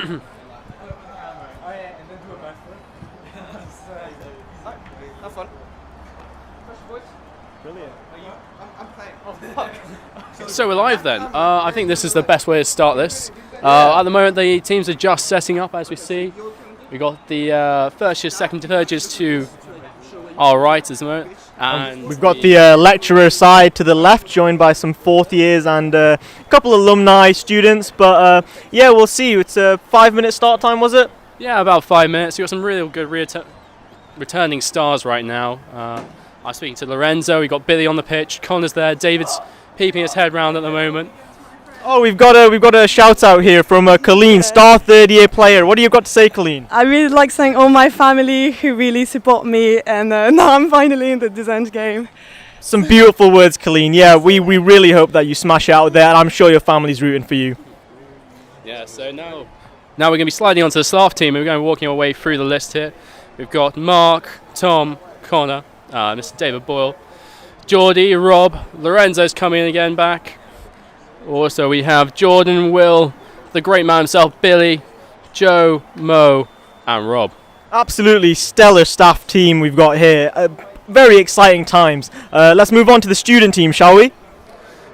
Have fun. Brilliant. I'm playing. So we're live then. I think this is the best way to start this. At the moment, the teams are just setting up, as we see. We've got the first years, second, third years to our right at the moment. And we've got the lecturer side to the left, joined by some fourth years and a couple of alumni students. But yeah, we'll see. It's a 5-minute start time, was it? Yeah, about 5 minutes. You've got some really good returning stars right now. I'm speaking to Lorenzo. We've got Billy on the pitch. Connor's there. David's peeping his head round at the moment. Oh, we've got a shout out here from Colleen, star third-year player. What do you got to say, Colleen? I really like thank all my family who really support me, and now I'm finally in the design game. Some beautiful words, Colleen. Yeah, we really hope that you smash it out there, and I'm sure your family's rooting for you. Yeah, so now we're going to be sliding onto the staff team, and we're going to be walking our way through the list here. We've got Mark, Tom, Connor, Mr. David Boyle, Geordie, Rob, Lorenzo's coming in again back. Also, we have Jordan, Will, the great man himself, Billy, Joe, Mo, and Rob. Absolutely stellar staff team we've got here. Very exciting times. Let's move on to the student team, shall we?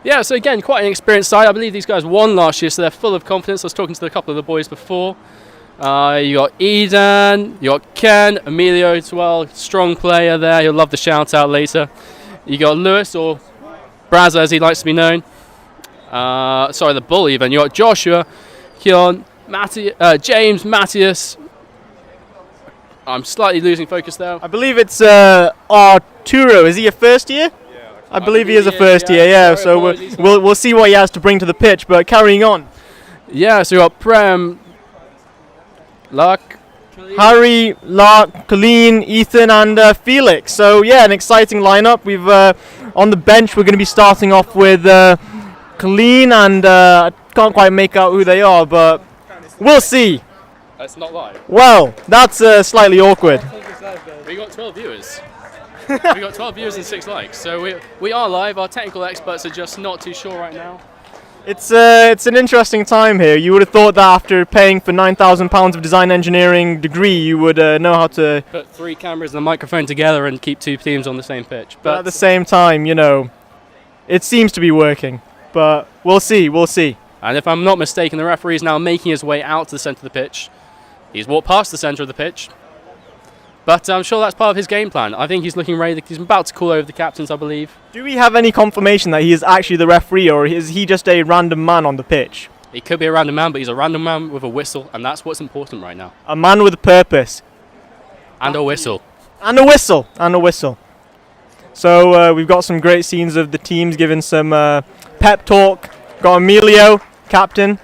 Yeah, so again, quite an experienced side. I believe these guys won last year, so they're full of confidence. I was talking to a couple of the boys before. You got Eden, you got Ken, Emilio as well, strong player there. He'll love the shout out later. You got Lewis, or Brazza as he likes to be known. The bull even. You got Joshua, Kion, James, Matthias. I'm slightly losing focus there. I believe it's Arturo. Is he a first year? Yeah, I believe he is a first year. Yeah, so we'll see what he has to bring to the pitch. But carrying on. Yeah, so you got Prem, Lark, Harry, Lark, Colleen, Ethan, and Felix. So yeah, an exciting lineup. We've on the bench. We're going to be starting off with Colleen, and I can't quite make out who they are, but we'll see. That's not live. Well, that's slightly awkward. We got 12 viewers. We got 12 viewers and 6 likes. So we are live. Our technical experts are just not too sure right now. It's an interesting time here. You would have thought that after paying for £9,000 of design engineering degree, you would know how to put 3 cameras and a microphone together and keep 2 teams on the same pitch. But at the same time, it seems to be working. But we'll see. And if I'm not mistaken, the referee is now making his way out to the centre of the pitch. He's walked past the centre of the pitch. But I'm sure that's part of his game plan. I think he's looking ready. He's about to call over the captains, I believe. Do we have any confirmation that he is actually the referee, or is he just a random man on the pitch? He could be a random man, but he's a random man with a whistle, and that's what's important right now. A man with a purpose. And a whistle. And a whistle. So we've got some great scenes of the teams giving some pep talk. Got Emilio, captain.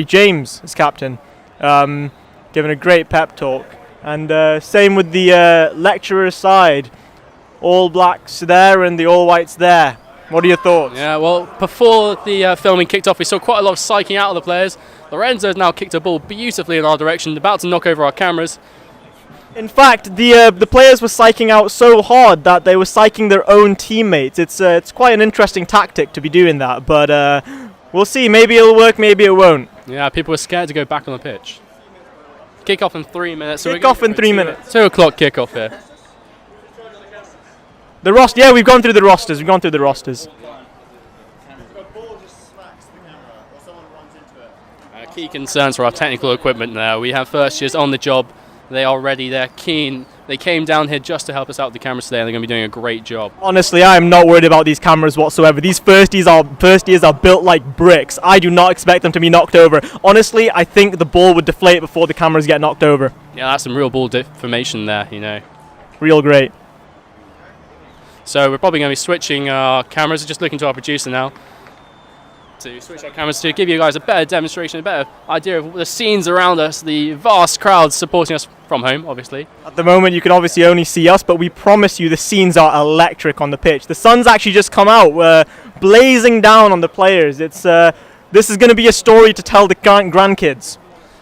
James is captain. Giving a great pep talk. And same with the lecturer side. All blacks there and the all whites there. What are your thoughts? Yeah, well, before the filming kicked off, we saw quite a lot of psyching out of the players. Lorenzo has now kicked a ball beautifully in our direction, about to knock over our cameras. In fact, the players were psyching out so hard that they were psyching their own teammates. It's quite an interesting tactic to be doing that, but we'll see. Maybe it'll work, maybe it won't. Yeah, people were scared to go back on the pitch. Kickoff in 3 minutes. Kickoff in 3 minutes. 2 o'clock kickoff here. The roster. Yeah, we've gone through the rosters. Key concerns for our technical equipment there. We have first years on the job. They are ready. They're keen. They came down here just to help us out with the cameras today, and they're going to be doing a great job. Honestly, I am not worried about these cameras whatsoever. These first years are built like bricks. I do not expect them to be knocked over. Honestly, I think the ball would deflate before the cameras get knocked over. Yeah, that's some real ball deformation there, Real great. So we're probably going to be switching our cameras. Just looking to our producer now to switch our cameras to give you guys a better demonstration, a better idea of the scenes around us, the vast crowds supporting us from home, obviously. At the moment, you can obviously only see us, but we promise you the scenes are electric on the pitch. The sun's actually just come out, blazing down on the players. This is going to be a story to tell the grandkids.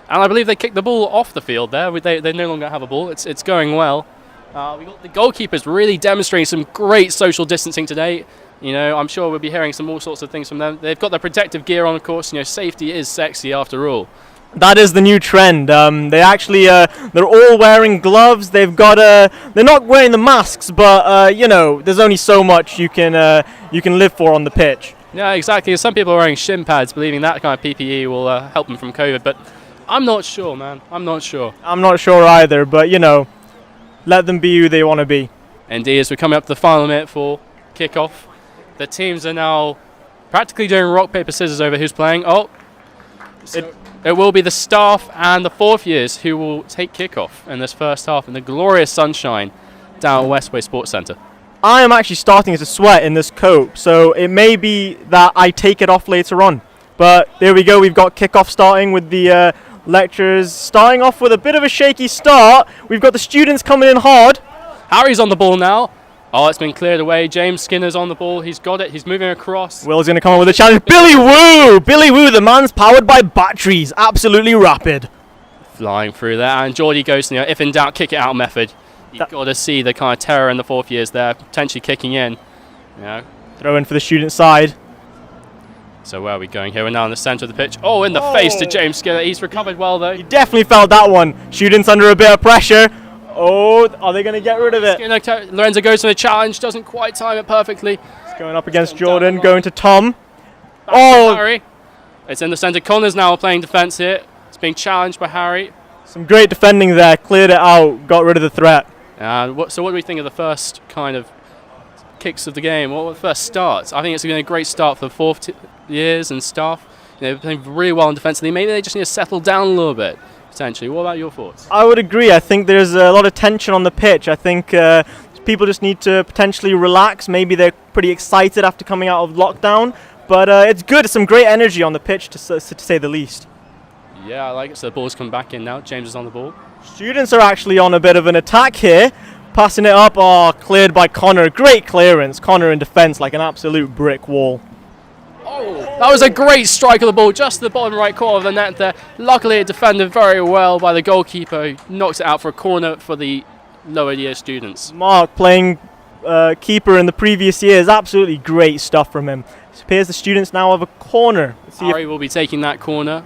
And I believe they kicked the ball off the field there. They no longer have a ball. It's going well. We got the goalkeepers really demonstrating some great social distancing today. I'm sure we'll be hearing all sorts of things from them. They've got their protective gear on, of course. Safety is sexy after all. That is the new trend. They actually, they're all wearing gloves. They've got, they're not wearing the masks, but you know, there's only so much you can live for on the pitch. Yeah, exactly. Some people are wearing shin pads, believing that kind of PPE will help them from COVID, but I'm not sure, man. I'm not sure. I'm not sure either, but you know, let them be who they want to be. Indeed, as we're coming up to the final minute for kickoff, the teams are now practically doing rock, paper, scissors over who's playing. Oh, it will be the staff and the fourth years who will take kickoff in this first half in the glorious sunshine down at Westway Sports Centre. I am actually starting to sweat in this coat, so it may be that I take it off later on. But there we go, we've got kickoff starting with the lecturers starting off with a bit of a shaky start. We've got the students coming in hard. Harry's on the ball now. Oh, it's been cleared away. James Skinner's on the ball. He's got it. He's moving across. Will's going to come up with a challenge. Billy Woo! Billy Woo, the man's powered by batteries. Absolutely rapid. Flying through there. And Geordie goes, you know, if in doubt, kick it out method. You've got to see the kind of terror in the fourth years there, potentially kicking in. You know. Throw in for the student side. So where are we going here? We're now in the centre of the pitch. Oh, in the face to James Skinner. He's recovered well, though. You definitely felt that one. Students under a bit of pressure. Oh, are they going to get rid of it? Lorenzo goes for the challenge, doesn't quite time it perfectly. It's going up against Jordan, going to Tom. Harry. It's in the centre. Connor's now playing defence here. It's being challenged by Harry. Some great defending there, cleared it out, got rid of the threat. So what do we think of the first kind of kicks of the game? What were the first starts? I think it's been a great start for the fourth years and staff. You know, they're playing really well in defensively. Maybe they just need to settle down a little bit. Potentially. What about your thoughts? I would agree. I think there's a lot of tension on the pitch. I think people just need to potentially relax. Maybe they're pretty excited after coming out of lockdown, but it's good. It's some great energy on the pitch, to say the least. Yeah, I like it. So the ball's come back in now. James is on the ball. Students are actually on a bit of an attack here. Passing it up. Oh, cleared by Connor. Great clearance. Connor in defence like an absolute brick wall. Oh, that was a great strike of the ball, just the bottom right corner of the net there. Luckily, it defended very well by the goalkeeper, who knocks it out for a corner for the lower year students. Mark playing keeper in the previous years. Absolutely great stuff from him. It appears the students now have a corner. Harry will be taking that corner.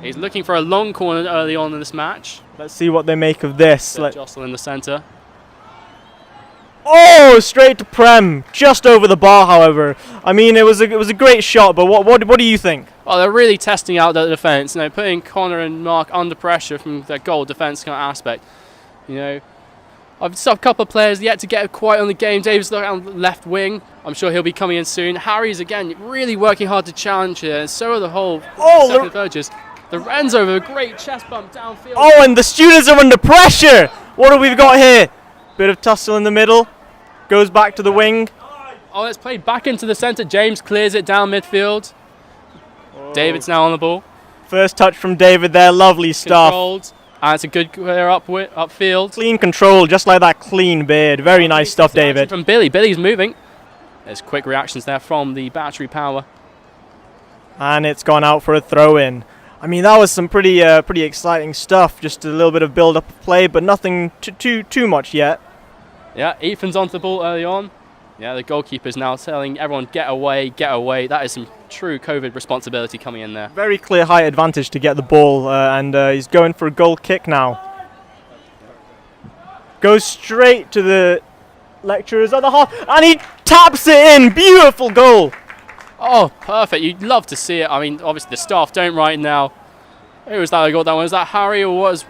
He's looking for a long corner early on in this match. Let's see what they make of this. Jostle in the centre. Oh, straight to Prem, just over the bar. However, I mean, it was a great shot. But what do you think? Well, they're really testing out the defence. You know, putting Connor and Mark under pressure from their goal defence kind of aspect. You know, I've saw a couple of players yet to get quite on the game. David's on the left wing. I'm sure he'll be coming in soon. Harry's again really working hard to challenge here, and so are the whole second thirds. Lorenzo with a great chest bump downfield. Oh, and the students are under pressure. What have we got here? Bit of tussle in the middle. Goes back to the wing. Oh, it's played back into the centre. James clears it down midfield. Oh. David's now on the ball. First touch from David there. Lovely stuff. Controlled. And it's a good clear upfield. Clean control, just like that clean beard. Very nice stuff, David. From Billy. Billy's moving. There's quick reactions there from the battery power. And it's gone out for a throw-in. I mean, that was some pretty exciting stuff. Just a little bit of build-up of play, but nothing too much yet. Yeah, Ethan's onto the ball early on. Yeah, the goalkeeper's now telling everyone, get away, get away. That is some true COVID responsibility coming in there. Very clear height advantage to get the ball, and he's going for a goal kick now. Goes straight to the lecturers at the half, and he taps it in. Beautiful goal. Oh, perfect. You'd love to see it. I mean, obviously the staff don't right now. Who was that who got that one? Was that Harry or was?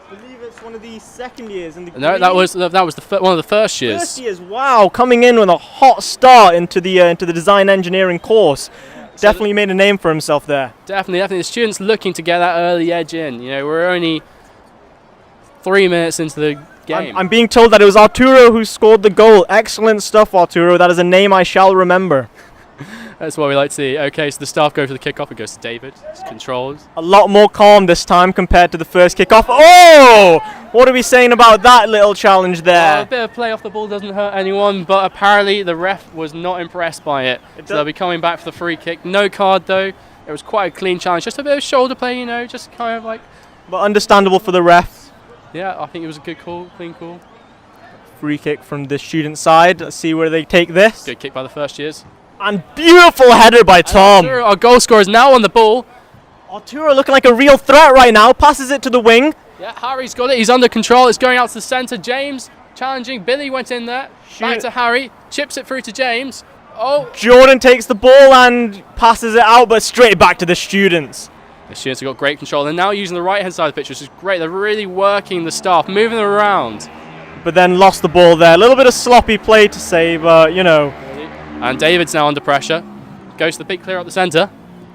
I believe it's one of the second years in the. No, that was one of the first years. First years. Wow, coming in with a hot start into the design engineering course. Definitely made a name for himself there. Definitely. The students looking to get that early edge in. You know, we're only 3 minutes into the game. I'm being told that it was Arturo who scored the goal. Excellent stuff, Arturo. That is a name I shall remember. That's what we like to see. Okay, so the staff go for the kickoff. It goes to David. It's controlled. A lot more calm this time compared to the first kickoff. Oh! What are we saying about that little challenge there? A bit of play off the ball doesn't hurt anyone, but apparently the ref was not impressed by it. So they'll be coming back for the free kick. No card though. It was quite a clean challenge. Just a bit of shoulder play, you know, just kind of like. But understandable for the ref. Yeah, I think it was a good call, clean call. Free kick from the student side. Let's see where they take this. Good kick by the first years. And beautiful header by Tom. Arturo, our goal scorer, is now on the ball. Arturo looking like a real threat right now. Passes it to the wing. Yeah, Harry's got it. He's under control. It's going out to the centre. James challenging. Billy went in there. Back to Harry. Chips it through to James. Oh. Jordan takes the ball and passes it out, but straight back to the students. The students have got great control. They're now using the right-hand side of the pitch, which is great. They're really working the staff, moving them around. But then lost the ball there. A little bit of sloppy play to say, but, you know. And David's now under pressure. Goes to the big clear up the centre.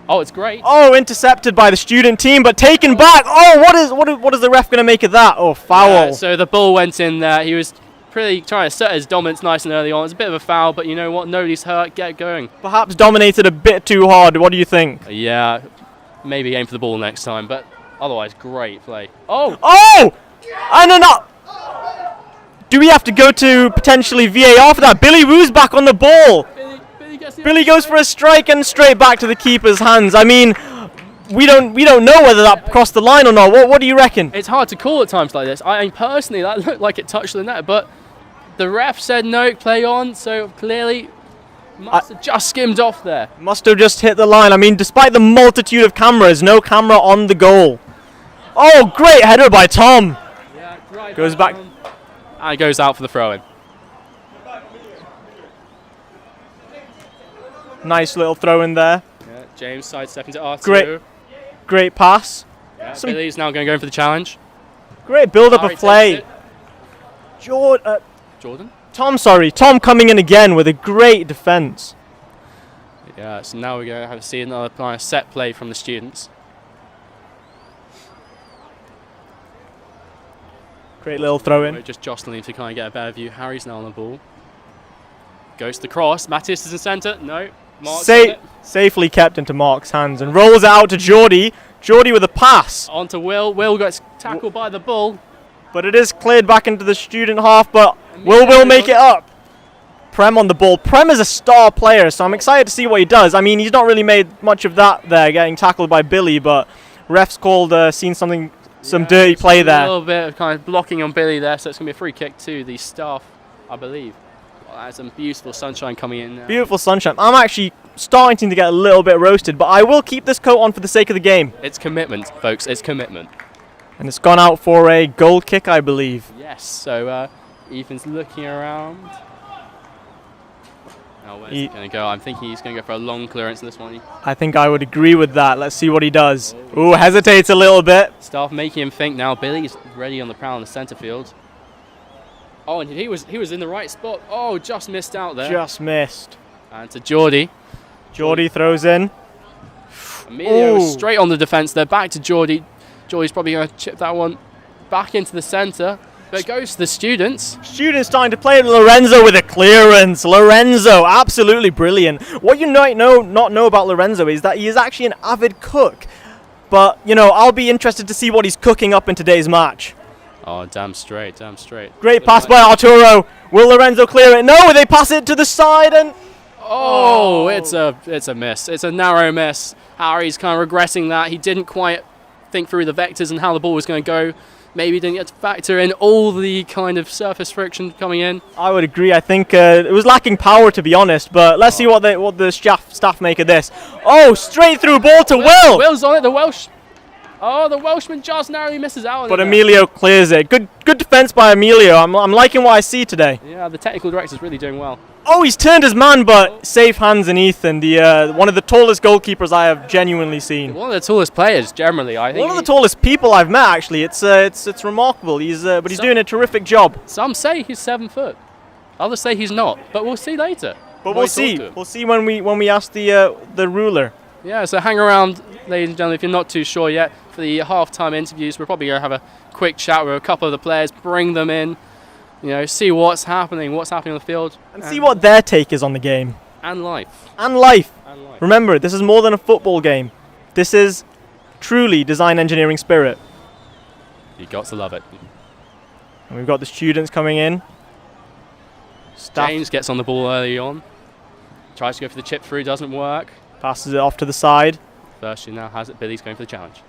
Oh, it's great. Oh, intercepted by the student team, but taken back. Oh, what is the ref going to make of that? Oh, foul. So the ball went in there. He was pretty trying to assert his dominance nice and early on. It's a bit of a foul, but you know what? Nobody's hurt. Get going. Perhaps dominated a bit too hard. What do you think? Yeah, maybe aim for the ball next time, but otherwise, great play. Oh! Oh! And no. Do we have to go to potentially VAR for that? Billy Woo's back on the ball. Billy goes for a strike and straight back to the keeper's hands. I mean, we don't know whether that crossed the line or not. What do you reckon? It's hard to call at times like this. I mean, personally, that looked like it touched the net, but the ref said no, play on, so clearly must have just skimmed off there. Must have just hit the line. I mean, despite the multitude of cameras, no camera on the goal. Oh, great header by Tom. Yeah, right. Goes back. And goes out for the throw-in. Nice little throw in there. Yeah, James sidestepping to R2. Great pass. Yeah, Billy's now going to go for the challenge. Great build-up Harry of play. Jordan? Tom coming in again with a great defence. Yeah, so now we're going to have to see another kind of set play from the students. Great little throw in. We're just jostling to kind of get a better view. Harry's now on the ball. Goes to the cross. Matthias is in centre. No. Mark's on it. Safely kept into Mark's hands and rolls it out to Geordie. Geordie with a pass. On to Will. Will gets tackled by the bull. But it is cleared back into the student half, but will make it up. Prem on the ball. Prem is a star player, so I'm excited to see what he does. I mean, he's not really made much of that there, getting tackled by Billy, but refs called, seen some dirty play there. A little bit of kind of blocking on Billy there, so it's going to be a free kick to the staff, I believe. Well, that's some beautiful sunshine coming in now. Beautiful sunshine. I'm actually starting to get a little bit roasted, but I will keep this coat on for the sake of the game. It's commitment, folks. It's commitment. And it's gone out for a goal kick, I believe. Yes, so Ethan's looking around. Now where's he going to go? I'm thinking he's going to go for a long clearance in this one. I think I would agree with that. Let's see what he does. Ooh, hesitates a little bit. Staff making him think now. Billy's ready on the prowl in the centre field. Oh, and he was in the right spot. Oh, just missed out there. Just missed. And to Geordie. Geordie throws in. Emilio straight on the defence there. Back to Geordie. Geordie's probably going to chip that one back into the centre. But it goes to the students. Students starting to play. Lorenzo with a clearance. Lorenzo, absolutely brilliant. What you might not know about Lorenzo is that he is actually an avid cook. But, you know, I'll be interested to see what he's cooking up in today's match. Oh, damn straight, damn straight. Great pass by Arturo. Will Lorenzo clear it? No, they pass it to the side and... Oh, it's a miss. It's a narrow miss. Harry's kind of regretting that. He didn't quite think through the vectors and how the ball was going to go. Maybe didn't get to factor in all the kind of surface friction coming in. I would agree. I think it was lacking power, to be honest. But let's see what the staff make of this. Oh, straight through ball to Will. Will's on it. The Welshman just narrowly misses out. But Emilio clears it. Good defense by Emilio. I'm liking what I see today. Yeah, the technical director's really doing well. Oh, he's turned his man, but safe hands in Ethan, the one of the tallest goalkeepers I have genuinely seen. One of the tallest players, generally, I think. One of the tallest people I've met, actually. It's remarkable. He's doing a terrific job. Some say he's 7 foot. Others say he's not. But we'll see later. But we'll see. We'll see when we ask the ruler. Yeah. So hang around, ladies and gentlemen, if you're not too sure yet, for the half-time interviews. We're probably going to have a quick chat with a couple of the players, bring them in. You know, see what's happening on the field. And see what their take is on the game. And life. Remember, this is more than a football game. This is truly design engineering spirit. You got to love it. And we've got the students coming in. James gets on the ball early on. Tries to go for the chip through, doesn't work. Passes it off to the side. First, now has it. Billy's going for the challenge.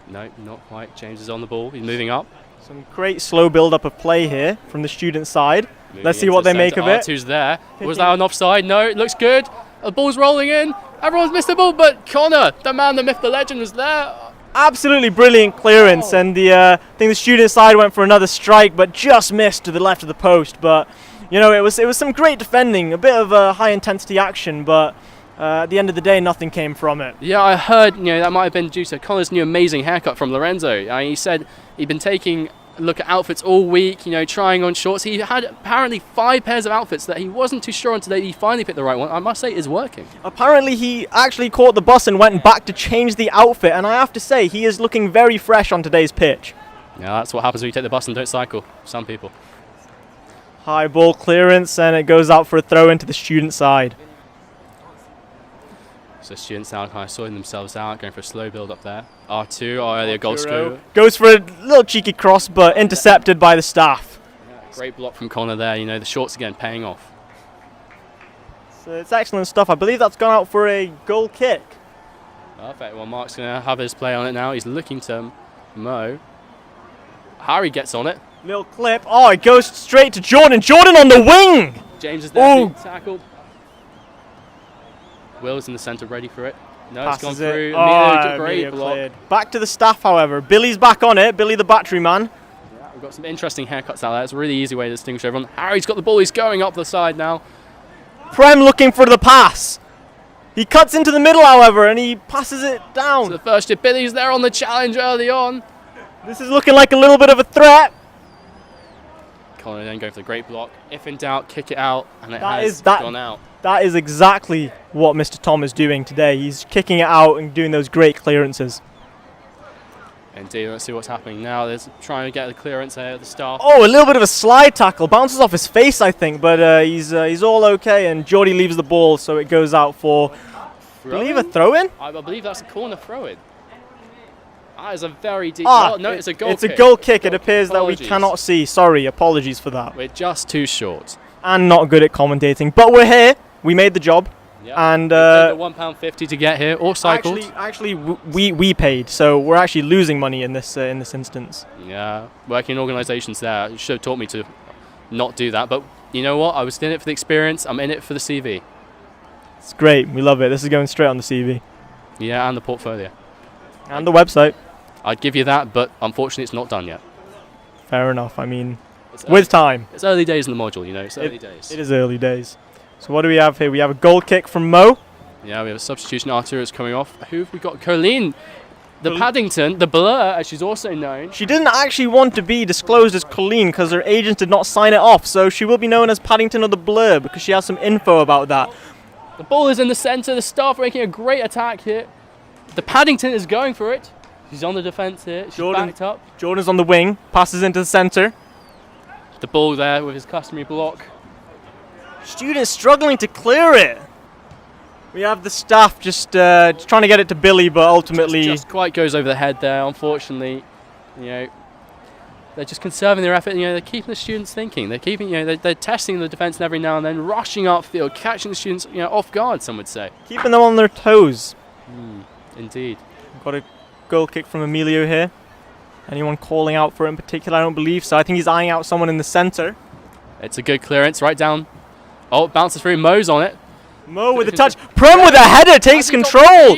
No, not quite. James is on the ball. He's moving up. Some great slow build-up of play here from the student side. Let's see what they make of it. R2's there. Was that an offside? No, it looks good. The ball's rolling in. Everyone's missed the ball, but Connor, the man, the myth, the legend, was there. Absolutely brilliant clearance, and I think the student side went for another strike, but just missed to the left of the post. But you know, it was some great defending, a bit of a high intensity action, but at the end of the day, nothing came from it. Yeah, I heard that might have been due to Connor's new amazing haircut from Lorenzo. He said he'd been taking a look at outfits all week, trying on shorts. He had apparently 5 pairs of outfits that he wasn't too sure on today. He finally picked the right one. I must say, it is working. Apparently, he actually caught the bus and went back to change the outfit, and I have to say, he is looking very fresh on today's pitch. Yeah, that's what happens when you take the bus and don't cycle. Some people. High ball clearance, and it goes out for a throw into the student side. So students now kind of sorting themselves out, going for a slow build up there. R2, earlier goal scorer. Goes for a little cheeky cross, but intercepted by the staff. Yeah, great block from Connor there. The shorts again paying off. So it's excellent stuff. I believe that's gone out for a goal kick. Perfect. Well, Mark's going to have his play on it now. He's looking to Mo. Harry gets on it. Little clip. Oh, it goes straight to Jordan. Jordan on the wing! James is there being tackled. Will's in the centre, ready for it. No, it's gone through. Great block. Cleared. Back to the staff, however. Billy's back on it. Billy the battery man. Yeah, we've got some interesting haircuts out there. It's a really easy way to distinguish everyone. Harry's got the ball. He's going up the side now. Prem looking for the pass. He cuts into the middle, however, and he passes it down. So the first year, Billy's there on the challenge early on. This is looking like a little bit of a threat. Connor then going for the great block. If in doubt, kick it out, and it has gone out. That is exactly what Mr. Tom is doing today. He's kicking it out and doing those great clearances. Indeed, let's see what's happening now. They're trying to get the clearance there at the start. Oh, a little bit of a slide tackle. Bounces off his face, I think, but he's all okay, and Geordie leaves the ball, so it goes out for, I believe, a throw-in? I believe that's a corner throw-in. That is a very deep... no, it's a goal kick. It's a goal kick. It appears that we cannot see. Sorry, apologies for that. We're just too short. And not good at commentating, but we're here. We made the job. Yep. And we paid the £1.50 to get here, or cycled. Actually, we paid, so we're actually losing money in this instance. Yeah, working in organisations there should have taught me to not do that. But you know what? I was in it for the experience. I'm in it for the CV. It's great. We love it. This is going straight on the CV. Yeah, and the portfolio. And the website. I'd give you that, but unfortunately, it's not done yet. Fair enough. I mean, with time. It's early days in the module, It's early days. It is early days. So what do we have here? We have a goal kick from Mo. Yeah, we have a substitution. Arthur is coming off. Who have we got? Colleen, the Paddington, the Blur, as she's also known. She didn't actually want to be disclosed as Colleen because her agent did not sign it off. So she will be known as Paddington or the Blur because she has some info about that. The ball is in the centre. The staff are making a great attack here. The Paddington is going for it. She's on the defence here. She's backed up. Jordan's on the wing. Passes into the centre. The ball there with his customary block. Students struggling to clear it. We have the staff just trying to get it to Billy, but ultimately... Just quite goes over the head there, unfortunately. They're just conserving their effort. They're keeping the students thinking. They're keeping, they're testing the defence every now and then, rushing upfield, catching the students, off guard, some would say. Keeping them on their toes. Indeed. Got a goal kick from Emilio here. Anyone calling out for it in particular? I don't believe so. I think he's eyeing out someone in the centre. It's a good clearance right down. Oh, it bounces through. Mo's on it. Mo with a touch. Prem with a header takes control.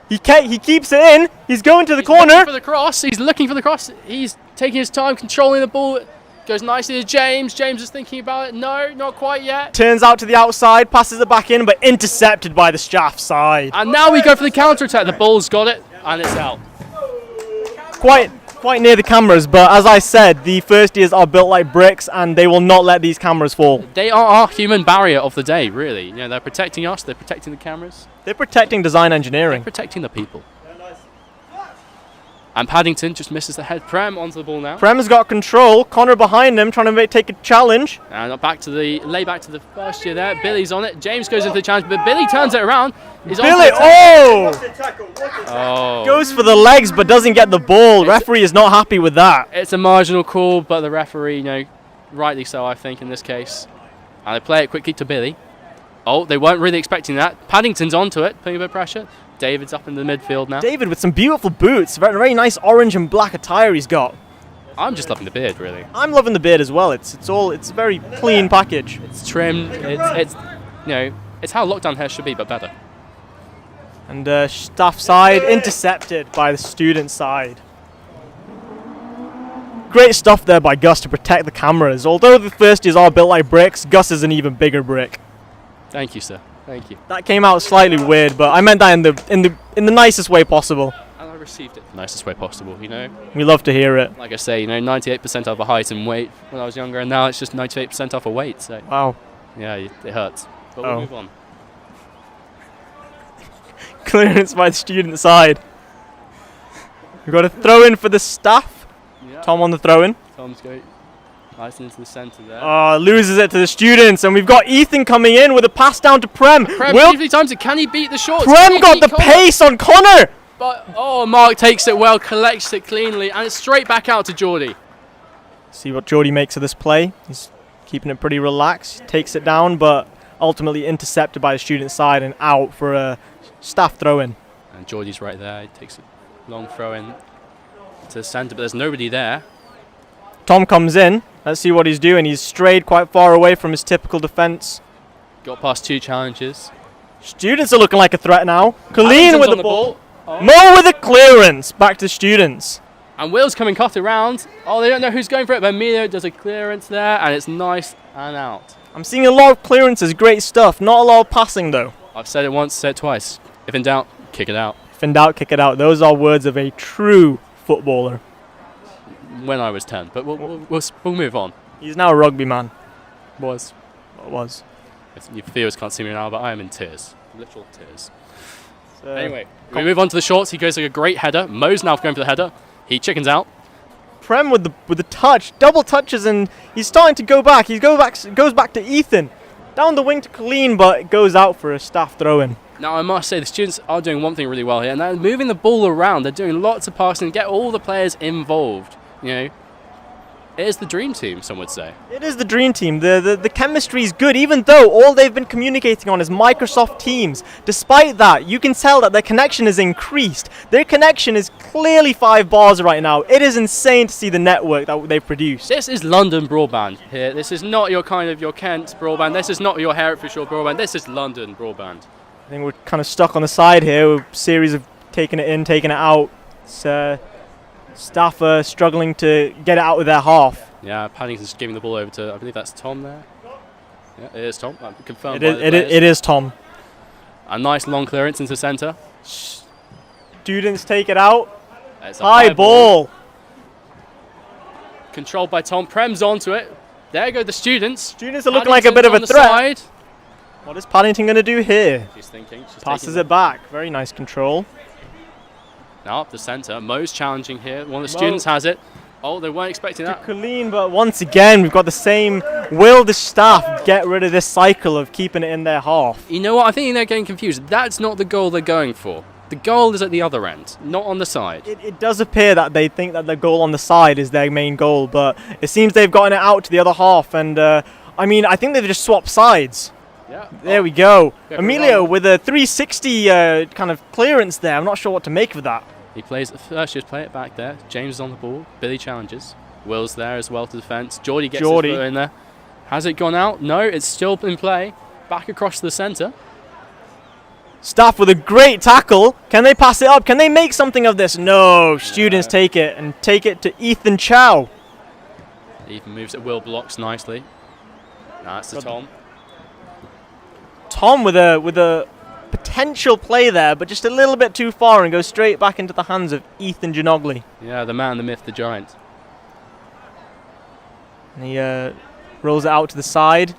He keeps it in. He's going to the corner. Looking for the cross. He's looking for the cross. He's taking his time controlling the ball. Goes nicely to James. James is thinking about it. No, not quite yet. Turns out to the outside. Passes it back in, but intercepted by the Straff side. And now we go for the counter-attack. The ball's got it, and it's out. Quite near the cameras, but as I said, the first years are built like bricks and they will not let these cameras fall. They are our human barrier of the day, really. They're protecting us, they're protecting the cameras. They're protecting design engineering. They're protecting the people. And Paddington just misses the head. Prem onto the ball now. Prem's got control. Connor behind him trying to take a challenge. And back to the first year there. Billy's on it. James goes into the challenge, but Billy turns it around. Billy, goes for the legs but doesn't get the ball. Referee is not happy with that. It's a marginal call, but the referee, rightly so, I think, in this case. And they play it quickly to Billy. Oh, they weren't really expecting that. Paddington's onto it, putting a bit of pressure. David's up in the midfield now. David with some beautiful boots. Very nice orange and black attire he's got. I'm just loving the beard, really. I'm loving the beard as well. It's a very clean package. It's trimmed. It's It's how lockdown hair should be, but better. And staff side intercepted by the student side. Great stuff there by Gus to protect the cameras. Although the thirsties are built like bricks, Gus is an even bigger brick. Thank you, sir. Thank you. That came out slightly weird, but I meant that in the nicest way possible. And I received it the nicest way possible, you know. We love to hear it. Like I say, you know, 98% off a height and weight when I was younger, and now it's just 98% off a weight. So Wow. yeah, it hurts. But we'll move on. Clearance by the student side. We've got a throw in for the staff. Yeah. Tom on the throw in. Tom's going nice into the centre there. Loses it to the students, and we've got Ethan coming in with a pass down to Prem. Prem Will briefly times it. Can he beat the shorts? Prem got the pace on Connor. But Mark takes it well, collects it cleanly, and it's straight back out to Geordie. See what Geordie makes of this play. He's keeping it pretty relaxed. Takes it down, but ultimately intercepted by the student side and out for a staff throw in. And Geordie's right there. He takes a long throw in to the centre, but there's nobody there. Tom comes in. Let's see what he's doing. He's strayed quite far away from his typical defence. Got past 2 challenges. Students are looking like a threat now. Colleen Hamilton's with on the ball. Oh. Mo with the clearance. Back to students. And Will's coming cut around. Oh, they don't know who's going for it, but Emilio does a clearance there, and it's nice and out. I'm seeing a lot of clearances. Great stuff. Not a lot of passing, though. I've said it once, said it twice. If in doubt, kick it out. If in doubt, kick it out. Those are words of a true footballer. When I was 10, but we'll move on. He's now a rugby man. Was. Your viewers can't see me now, but I am in tears. Literal tears. Anyway, we move on to the shorts. He goes like a great header. Mo's now going for the header. He chickens out. Prem with the touch, double touches, and he's starting to go back. He goes back to Ethan. Down the wing to Colleen, but it goes out for a staff throw-in. Now, I must say, the students are doing one thing really well here, and they're moving the ball around. They're doing lots of passing, get all the players involved. You know, it is the dream team, some would say. It is the dream team. The chemistry is good, even though all they've been communicating on is Microsoft Teams. Despite that, you can tell that their connection is increased. Their connection is clearly 5 bars right now. It is insane to see the network that they've produced. This is London broadband here. This is not your kind of your Kent broadband. This is not your Herefordshire broadband. This is London broadband. I think we're kind of stuck on the side here. A series of taking it in, taking it out. It's, staff are struggling to get it out of their half. Yeah, Paddington's giving the ball over to, I believe that's Tom there. Yeah, it is Tom. I'm confirmed. It is Tom. A nice long clearance into centre. Students take it out. It's a High ball. Controlled by Tom. Prem's onto it. There go the students. Students are looking like a bit of a threat. Side. What is Paddington going to do here? She's thinking. She's passes it back. Very nice control. Now up the centre. Mo's challenging here. One of the students has it. Oh, they weren't expecting that. Colleen, but once again, we've got the same. Will the staff get rid of this cycle of keeping it in their half? You know what? I think they're getting confused. That's not the goal they're going for. The goal is at the other end, not on the side. It does appear that they think that the goal on the side is their main goal, but it seems they've gotten it out to the other half. And I mean, I think they've just swapped sides. Yeah. There we go. Emilio with a 360 kind of clearance there. I'm not sure what to make of that. He plays it first, just play it back there. James is on the ball. Billy challenges. Will's there as well to defence. Geordie gets his foot in there. Has it gone out? No, it's still in play. Back across to the centre. Staff with a great tackle. Can they pass it up? Can they make something of this? No. Students take it and take it to Ethan Chow. Ethan moves it. Will blocks nicely. Now it's to Tom. Tom with a potential play there, but just a little bit too far and goes straight back into the hands of Ethan Ginogly. Yeah, the man, the myth, the giant. And he rolls it out to the side,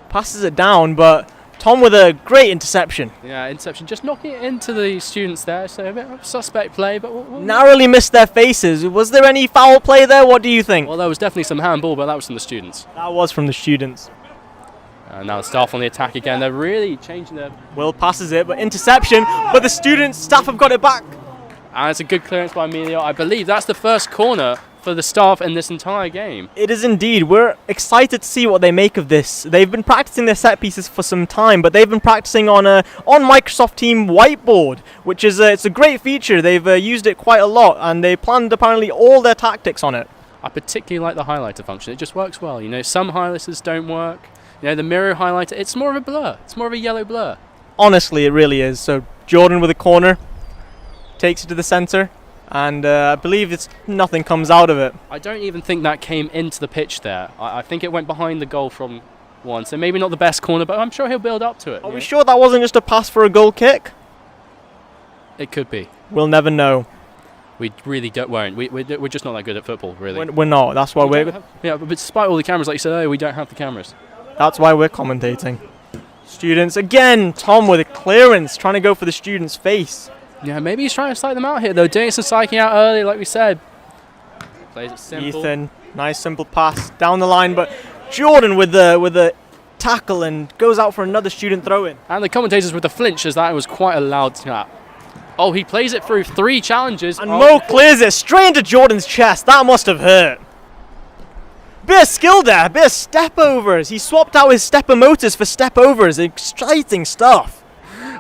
passes it down, but Tom with a great interception. Yeah, interception, just knocking it into the students there, so a bit of suspect play, but... narrowly missed their faces. Was there any foul play there? What do you think? Well, there was definitely some handball, but that was from the students. That was from the students. Now the staff on the attack again. They're really changing their... Will passes it, but interception. But the students, staff have got it back. And it's a good clearance by Emilio. I believe that's the first corner for the staff in this entire game. It is indeed. We're excited to see what they make of this. They've been practicing their set pieces for some time, but they've been practicing on Microsoft Team Whiteboard, which is it's a great feature. They've used it quite a lot, and they planned apparently all their tactics on it. I particularly like the highlighter function. It just works well. You know, some highlighters don't work. You know, the mirror highlighter, it's more of a blur. It's more of a yellow blur. Honestly, it really is. So Jordan with a corner, takes it to the centre, and I believe nothing comes out of it. I don't even think that came into the pitch there. I think it went behind the goal from one, so maybe not the best corner, but I'm sure he'll build up to it. Are we sure that wasn't just a pass for a goal kick? It could be. We'll never know. We really won't. We're just not that good at football, really. We're not. That's why Yeah, but despite all the cameras, like you said, we don't have the cameras. That's why we're commentating. Students again. Tom with a clearance, trying to go for the student's face. Yeah, maybe he's trying to psych them out here, though. Doing some psyching out early, like we said. Plays it simple. Ethan, nice simple pass down the line, but Jordan with the tackle and goes out for another student throw-in. And the commentators with the flinch, as that was quite a loud snap. Oh, he plays it through 3 challenges. And Mo clears it straight into Jordan's chest. That must have hurt. Bit of skill there, bit of step overs. He swapped out his stepper motors for step overs. Exciting stuff.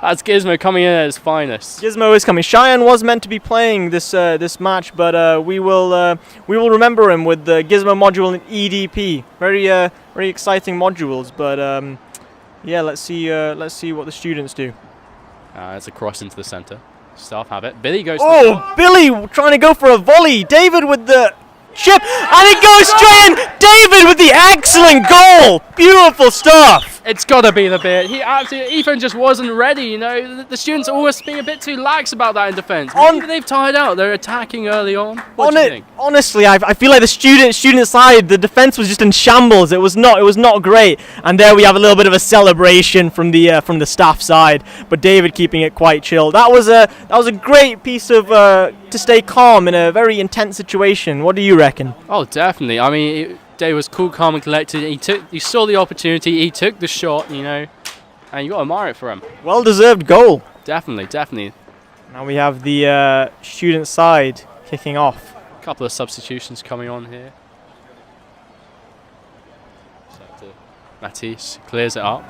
That's Gizmo coming in at his finest. Gizmo is coming. Cheyenne was meant to be playing this match, but we will remember him with the Gizmo module in EDP. Very exciting modules. But yeah, let's see what the students do. It's a cross into the centre. Staff have it. Billy goes. Oh, Billy trying to go for a volley. David with the chip, and it goes straight in. David with the excellent goal. Beautiful stuff. It's got to be the bit. Ethan just wasn't ready, you know. The students are always being a bit too lax about that in defence. Maybe they've tired out. They're attacking early on. What do you think? Honestly, I feel like the student side, the defence was just in shambles. It was not great. And there we have a little bit of a celebration from the staff side. But David keeping it quite chill. That was a great piece of to stay calm in a very intense situation. What do you reckon? Oh, definitely. I mean, Dave was cool, calm, and collected. He saw the opportunity. He took the shot, you know, and you got to admire it for him. Well deserved goal. Definitely. Now we have the student side kicking off. A couple of substitutions coming on here. Matisse clears it up.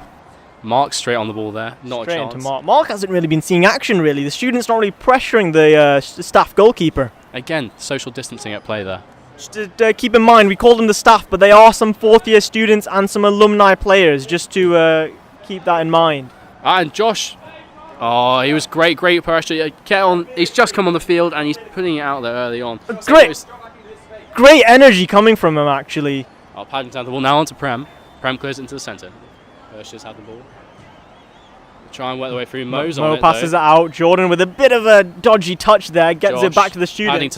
Mark straight on the ball there. Not Straight a chance. into Mark. Mark hasn't really been seeing action really. The student's not really pressuring the staff goalkeeper. Again, social distancing at play there. Just keep in mind, we call them the staff, but they are some fourth-year students and some alumni players, just to keep that in mind. And Josh, he was great pressure. He's just come on the field and he's putting it out there early on. Great energy coming from him, actually. Paddington had the ball now onto Prem. Prem clears it into the centre. Just had the ball. Try and work the way through. Mo's on it. Mo passes it out. Jordan with a bit of a dodgy touch there, gets it back to the students.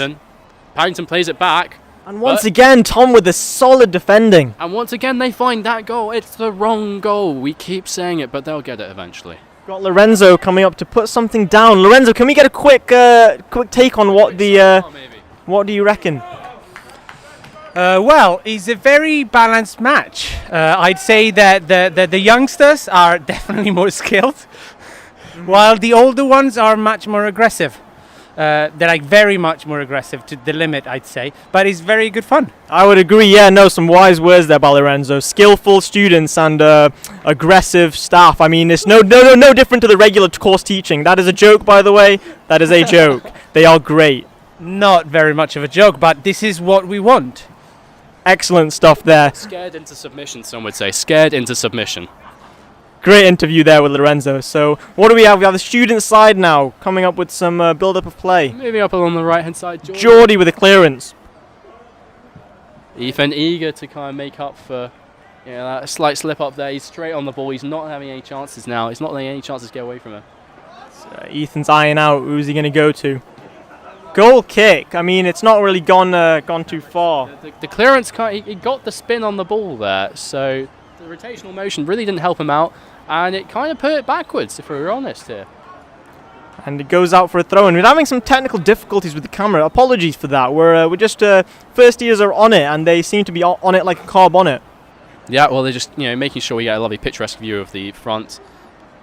Paddington plays it back. And once again, Tom with the solid defending. And once again, they find that goal. It's the wrong goal. We keep saying it, but they'll get it eventually. Got Lorenzo coming up to put something down. Lorenzo, can we get a quick take on what what do you reckon? Well, it's a very balanced match. I'd say that the youngsters are definitely more skilled, while the older ones are much more aggressive. They're like very much more aggressive to the limit, I'd say. But it's very good fun. I would agree. Yeah, no, some wise words there by Lorenzo. Skillful students and aggressive staff. I mean, it's no different to the regular course teaching. That is a joke, by the way. That is a joke. They are great. Not very much of a joke, but this is what we want. Excellent stuff there. Scared into submission, some would say. Scared into submission. Great interview there with Lorenzo. So what do we have? We have the student side now coming up with some build-up of play. Moving up along the right-hand side, Geordie with a clearance. Ethan eager to kind of make up for that slight slip up there. He's straight on the ball. He's not having any chances now. He's not letting any chances get away from him. So, Ethan's eyeing out. Who's he going to go to? Goal kick. I mean, it's not really gone too far. The clearance, he got the spin on the ball there. So the rotational motion really didn't help him out. And it kind of put it backwards, if we're honest here. And it goes out for a throw-in. We're having some technical difficulties with the camera. Apologies for that. We're just first years are on it, and they seem to be on it like a carb on it. Yeah, well, they're just making sure we get a lovely picturesque view of the front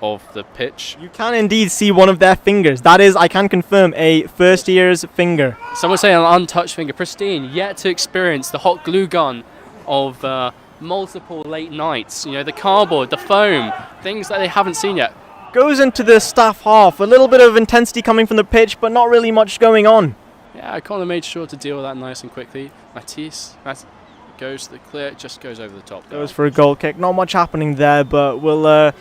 of the pitch. You can indeed see one of their fingers. That is, I can confirm, a first year's finger. Some would say an untouched finger, pristine, yet to experience the hot glue gun of multiple late nights. The cardboard, the foam, things that they haven't seen yet. Goes into the staff half. A little bit of intensity coming from the pitch, but not really much going on. Yeah, I kind of made sure to deal with that nice and quickly. Matisse goes to the clear, it just goes over the top. Goes for a goal kick. Not much happening there, but we'll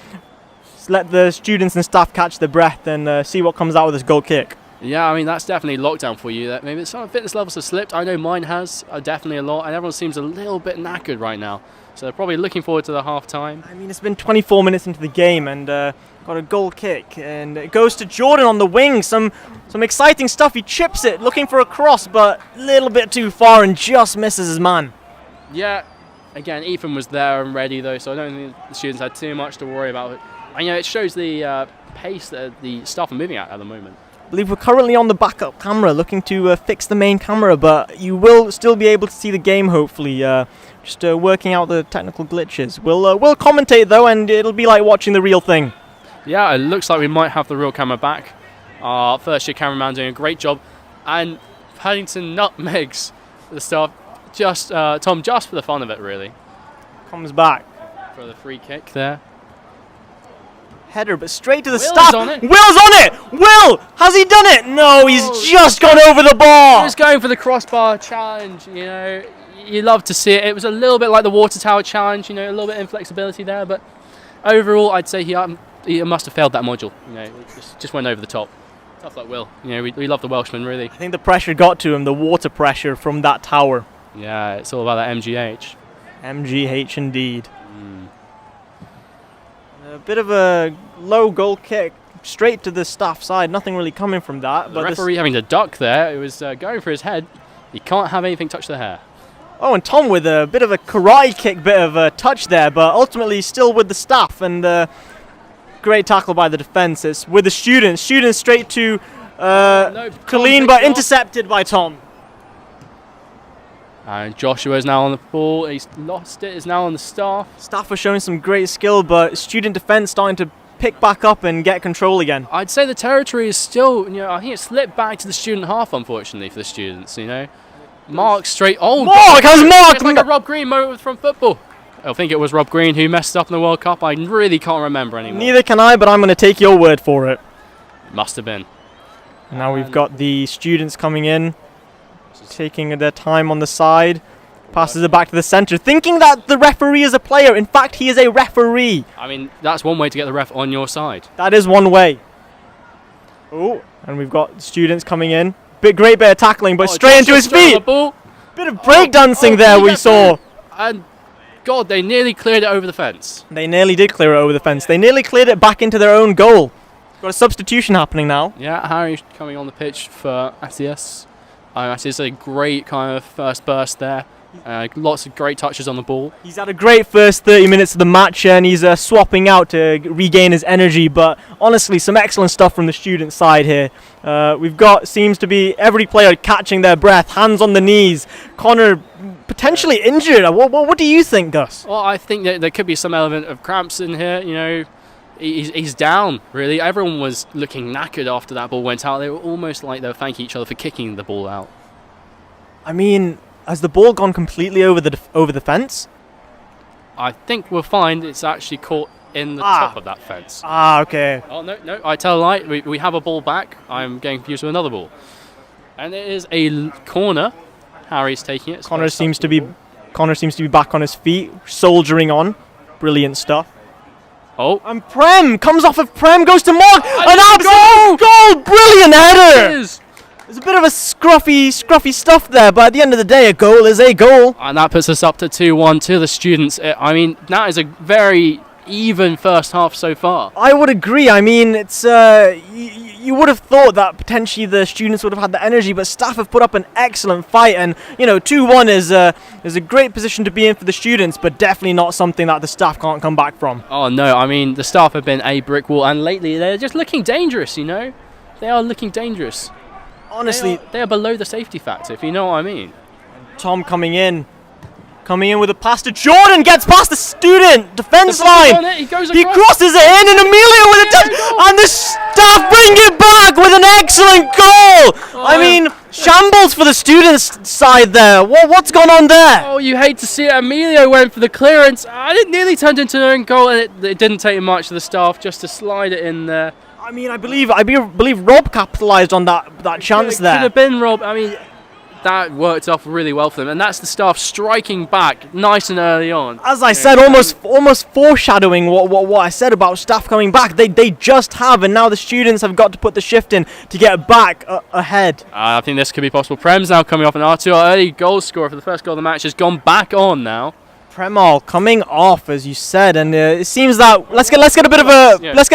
let the students and staff catch their breath and see what comes out with this goal kick. Yeah, I mean, that's definitely lockdown for you. That maybe some fitness levels have slipped. I know mine has, definitely a lot, and everyone seems a little bit knackered right now. So they're probably looking forward to the half-time. I mean, it's been 24 minutes into the game and got a goal kick. And it goes to Jordan on the wing. Some exciting stuff. He chips it, looking for a cross, but a little bit too far and just misses his man. Yeah, again, Ethan was there and ready, though, so I don't think the students had too much to worry about. And, it shows the pace that the staff are moving at the moment. I believe we're currently on the backup camera looking to fix the main camera, but you will still be able to see the game, hopefully. Just working out the technical glitches. We'll commentate, though, and it'll be like watching the real thing. Yeah, it looks like we might have the real camera back. Our first-year cameraman doing a great job. And Paddington nutmegs the staff, Tom, just for the fun of it, really. Comes back. For the free kick there. Header, but straight to the Will's staff. on it. Will's on it! Will! Has he done it? No, he's just gone over the bar! He was going for the crossbar challenge, You love to see it. It was a little bit like the water tower challenge, a little bit of inflexibility there, but overall, I'd say he must have failed that module. It just went over the top. Tough like Will. We love the Welshman, really. I think the pressure got to him, the water pressure from that tower. Yeah, it's all about that MGH. MGH indeed. A bit of a low goal kick, straight to the staff side. Nothing really coming from that. The referee having to duck there. It was going for his head. He can't have anything touch the hair. Oh, and Tom with a bit of a karate kick, bit of a touch there, but ultimately still with the staff. And great tackle by the defence. It's with the students. Students straight to Colleen, but intercepted by Tom. And Joshua's now on the ball. He's lost it. Is now on the staff. Staff are showing some great skill, but student defence starting to pick back up and get control again. I'd say the territory is still, I think it slipped back to the student half, unfortunately, for the students, Mark straight. Oh, Mark! How's Mark? It's like a Rob Green moment from football. I think it was Rob Green who messed up in the World Cup. I really can't remember anymore. Neither can I, but I'm going to take your word for it. Must have been. Now we've got the students coming in, taking their time on the side. Passes it back to the centre, thinking that the referee is a player. In fact, he is a referee. I mean, that's one way to get the ref on your side. That is one way. Oh, and we've got students coming in. Great bit of tackling, but straight into his feet. Bit of breakdancing there we saw. And God, they nearly cleared it over the fence. They nearly did clear it over the fence. They nearly cleared it back into their own goal. Got a substitution happening now. Yeah, Harry coming on the pitch for Atias. Atias a great kind of first burst there. Lots of great touches on the ball. He's had a great first 30 minutes of the match and he's swapping out to regain his energy, but honestly some excellent stuff from the student side here. We've got, seems to be every player catching their breath, hands on the knees. Connor potentially injured. What do you think, Gus? Well, I think that there could be some element of cramps in here, He's down, really. Everyone was looking knackered after that ball went out. They were almost like they were thanking each other for kicking the ball out. I mean, has the ball gone completely over the fence? I think we'll find it's actually caught in the top of that fence. Okay. Oh, no, I tell a lie. We have a ball back. I'm getting confused with another ball. And it is a corner. Harry's taking it. Connor seems to be back on his feet, soldiering on. Brilliant stuff. Oh. And Prem comes off of Prem, goes to Mark. An absolute goal! Brilliant header! It is. There's a bit of a scruffy stuff there, but at the end of the day, a goal is a goal. And that puts us up to 2-1 to the students. I mean, that is a very even first half so far. I would agree. I mean, it's you would have thought that potentially the students would have had the energy, but staff have put up an excellent fight, and 2-1 is a great position to be in for the students, but definitely not something that the staff can't come back from. Oh no, I mean the staff have been a brick wall, and lately they're just looking dangerous. They are looking dangerous. Honestly, they are below the safety factor, if you know what I mean. Tom coming in with a pass to Jordan, gets past the student defense line. He crosses it in, and Emilio with a touch, and the staff bring it back with an excellent goal. I mean, shambles for the students' side there. What's gone on there? Oh, you hate to see it. Emilio went for the clearance, and it nearly turned into an own goal, and it didn't take much for the staff just to slide it in there. I mean, I believe Rob capitalised on that chance there. Could have been Rob. I mean, that worked off really well for them, and that's the staff striking back nice and early on. As I said, almost foreshadowing what I said about staff coming back. They just have, and now the students have got to put the shift in to get back ahead. I think this could be possible. Prem's now coming off an R2, our early goal scorer for the first goal of the match, has gone back on now. Premol coming off, as you said, and it seems that let's get a bit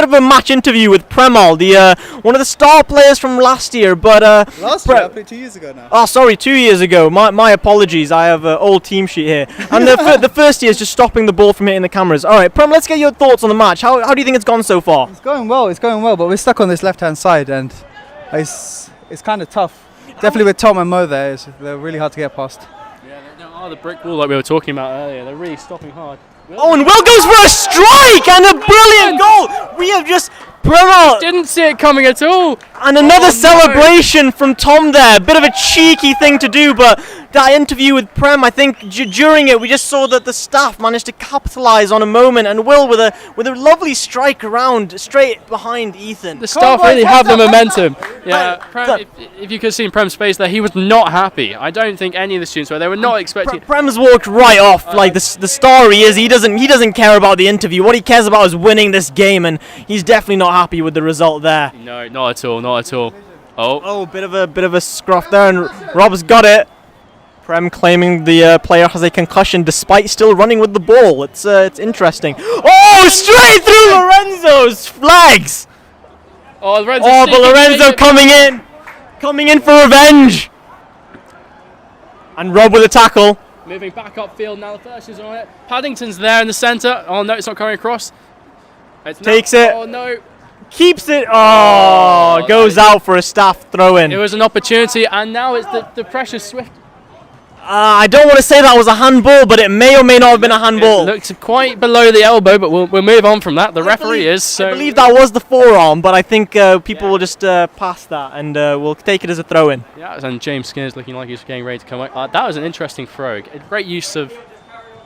of a match interview with Premol, the one of the star players from last year. But Last year, I played 2 years ago now. oh, sorry, 2 years ago. My apologies. I have an old team sheet here, and the first year is just stopping the ball from hitting the cameras. All right, Prem, let's get your thoughts on the match. How do you think it's gone so far? It's going well, but we're stuck on this left-hand side, and it's kind of tough. Definitely with Tom and Mo there, they're really hard to get past. The brick wall like we were talking about earlier, they're really stopping hard. Oh, and Will goes for a strike and a brilliant goal. We have just Premol. Didn't see it coming at all. And another celebration from Tom there. Bit of a cheeky thing to do, but that interview with Prem, I think during it we just saw that the staff managed to capitalise on a moment, and Will with a lovely strike around straight behind Ethan. The staff really have the momentum. Yeah, Prem, if you could have seen Prem's face there, he was not happy. I don't think any of the students were. They were not expecting. Prem's walked right off like the star he is. He doesn't care about the interview. What he cares about is winning this game, and he's definitely not happy with the result there. No, not at all, not at all. Oh, bit of a scruff there, and Rob's got it. Prem claiming the player has a concussion despite still running with the ball. It's interesting. Oh, straight through Lorenzo's flags. Oh, Lorenzo but Lorenzo coming in for revenge. And Rob with a tackle. Moving back upfield now. The first is on it. Paddington's there in the centre. Oh no, it's not coming across. Takes it. Oh no. Keeps it. Oh, goes out for a staff throw in. It was an opportunity, and now it's the pressure swift. I don't want to say that was a handball, but it may or may not have been a handball. It looks quite below the elbow, but we'll move on from that. The referee is. So I believe that was the forearm, but I think people will just pass that, and we'll take it as a throw in. Yeah, and James Skinner's looking like he's getting ready to come out. That was an interesting throw. Great use of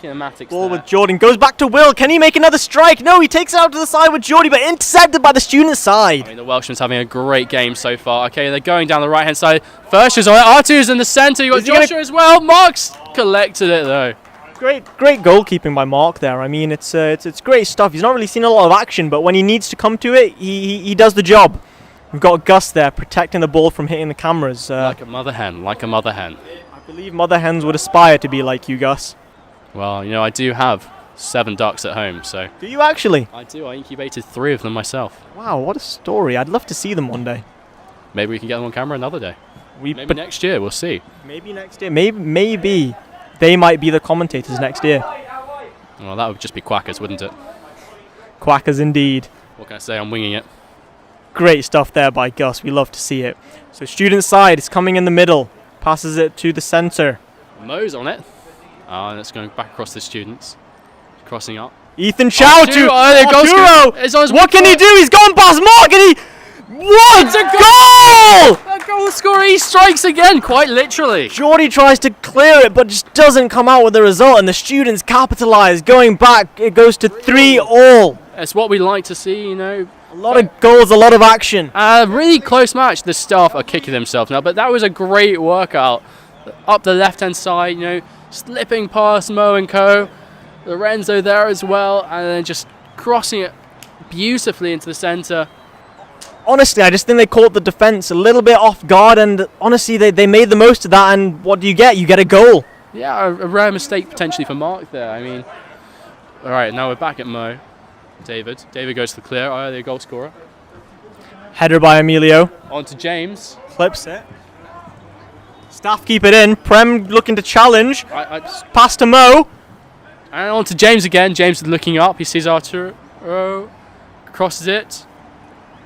kinematics. Ball with Jordan, goes back to Will. Can he make another strike? No, he takes it out to the side with Jordy, but intercepted by the student side. I mean, the Welshman's having a great game so far. Okay, they're going down the right hand side. First is on it. R2's in the centre. You got Joshua as well. Mark's collected it though. Great goalkeeping by Mark there. I mean, it's great stuff. He's not really seen a lot of action, but when he needs to come to it, he does the job. We've got Gus there protecting the ball from hitting the cameras. Like a mother hen. I believe mother hens would aspire to be like you, Gus. Well, you know, I do have 7 ducks at home, so. Do you actually? I do. I incubated 3 of them myself. Wow, what a story. I'd love to see them one day. Maybe we can get them on camera another day. Maybe next year, we'll see. Maybe next year. Maybe they might be the commentators next year. Well, that would just be quackers, wouldn't it? Quackers indeed. What can I say? I'm winging it. Great stuff there by Gus. We love to see it. So student side is coming in the middle. Passes it to the centre. Mo's on it. And it's going back across the students. Crossing up. Ethan Chow to Arturo. What can he do? He's gone past Mark, and he... What a goal! A goal scorer, he strikes again, quite literally. Jordy tries to clear it, but just doesn't come out with the result, and the students capitalise. Going back, it goes to 3-all. That's what we like to see, you know. A lot of goals, a lot of action. Really close match. The staff are kicking themselves now, but that was a great workout. Up the left-hand side, you know, slipping past Mo and Co. Lorenzo there as well, and then just crossing it beautifully into the centre. Honestly, I just think they caught the defence a little bit off guard, and honestly, they made the most of that, and what do you get? You get a goal. Yeah, a rare mistake potentially for Mark there. I mean, all right, now we're back at Mo. David goes to the clear, the goal scorer. Header by Emilio. On to James. Clips it. Staff keep it in. Prem looking to challenge. Pass to Mo. And on to James again. James is looking up. He sees Arturo. Crosses it.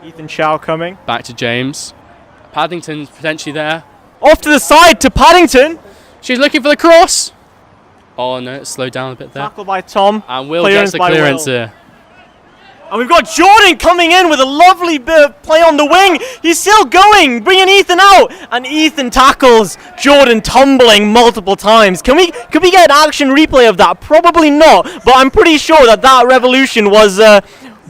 Ethan Chow coming. Back to James. Paddington's potentially there. Off to the side to Paddington. She's looking for the cross. Oh no, it's slowed down a bit there. Tackle by Tom. And Will gets the clearance here. And we've got Jordan coming in with a lovely bit of play on the wing. He's still going, bringing Ethan out. And Ethan tackles Jordan, tumbling multiple times. Could we get an action replay of that? Probably not. But I'm pretty sure that revolution was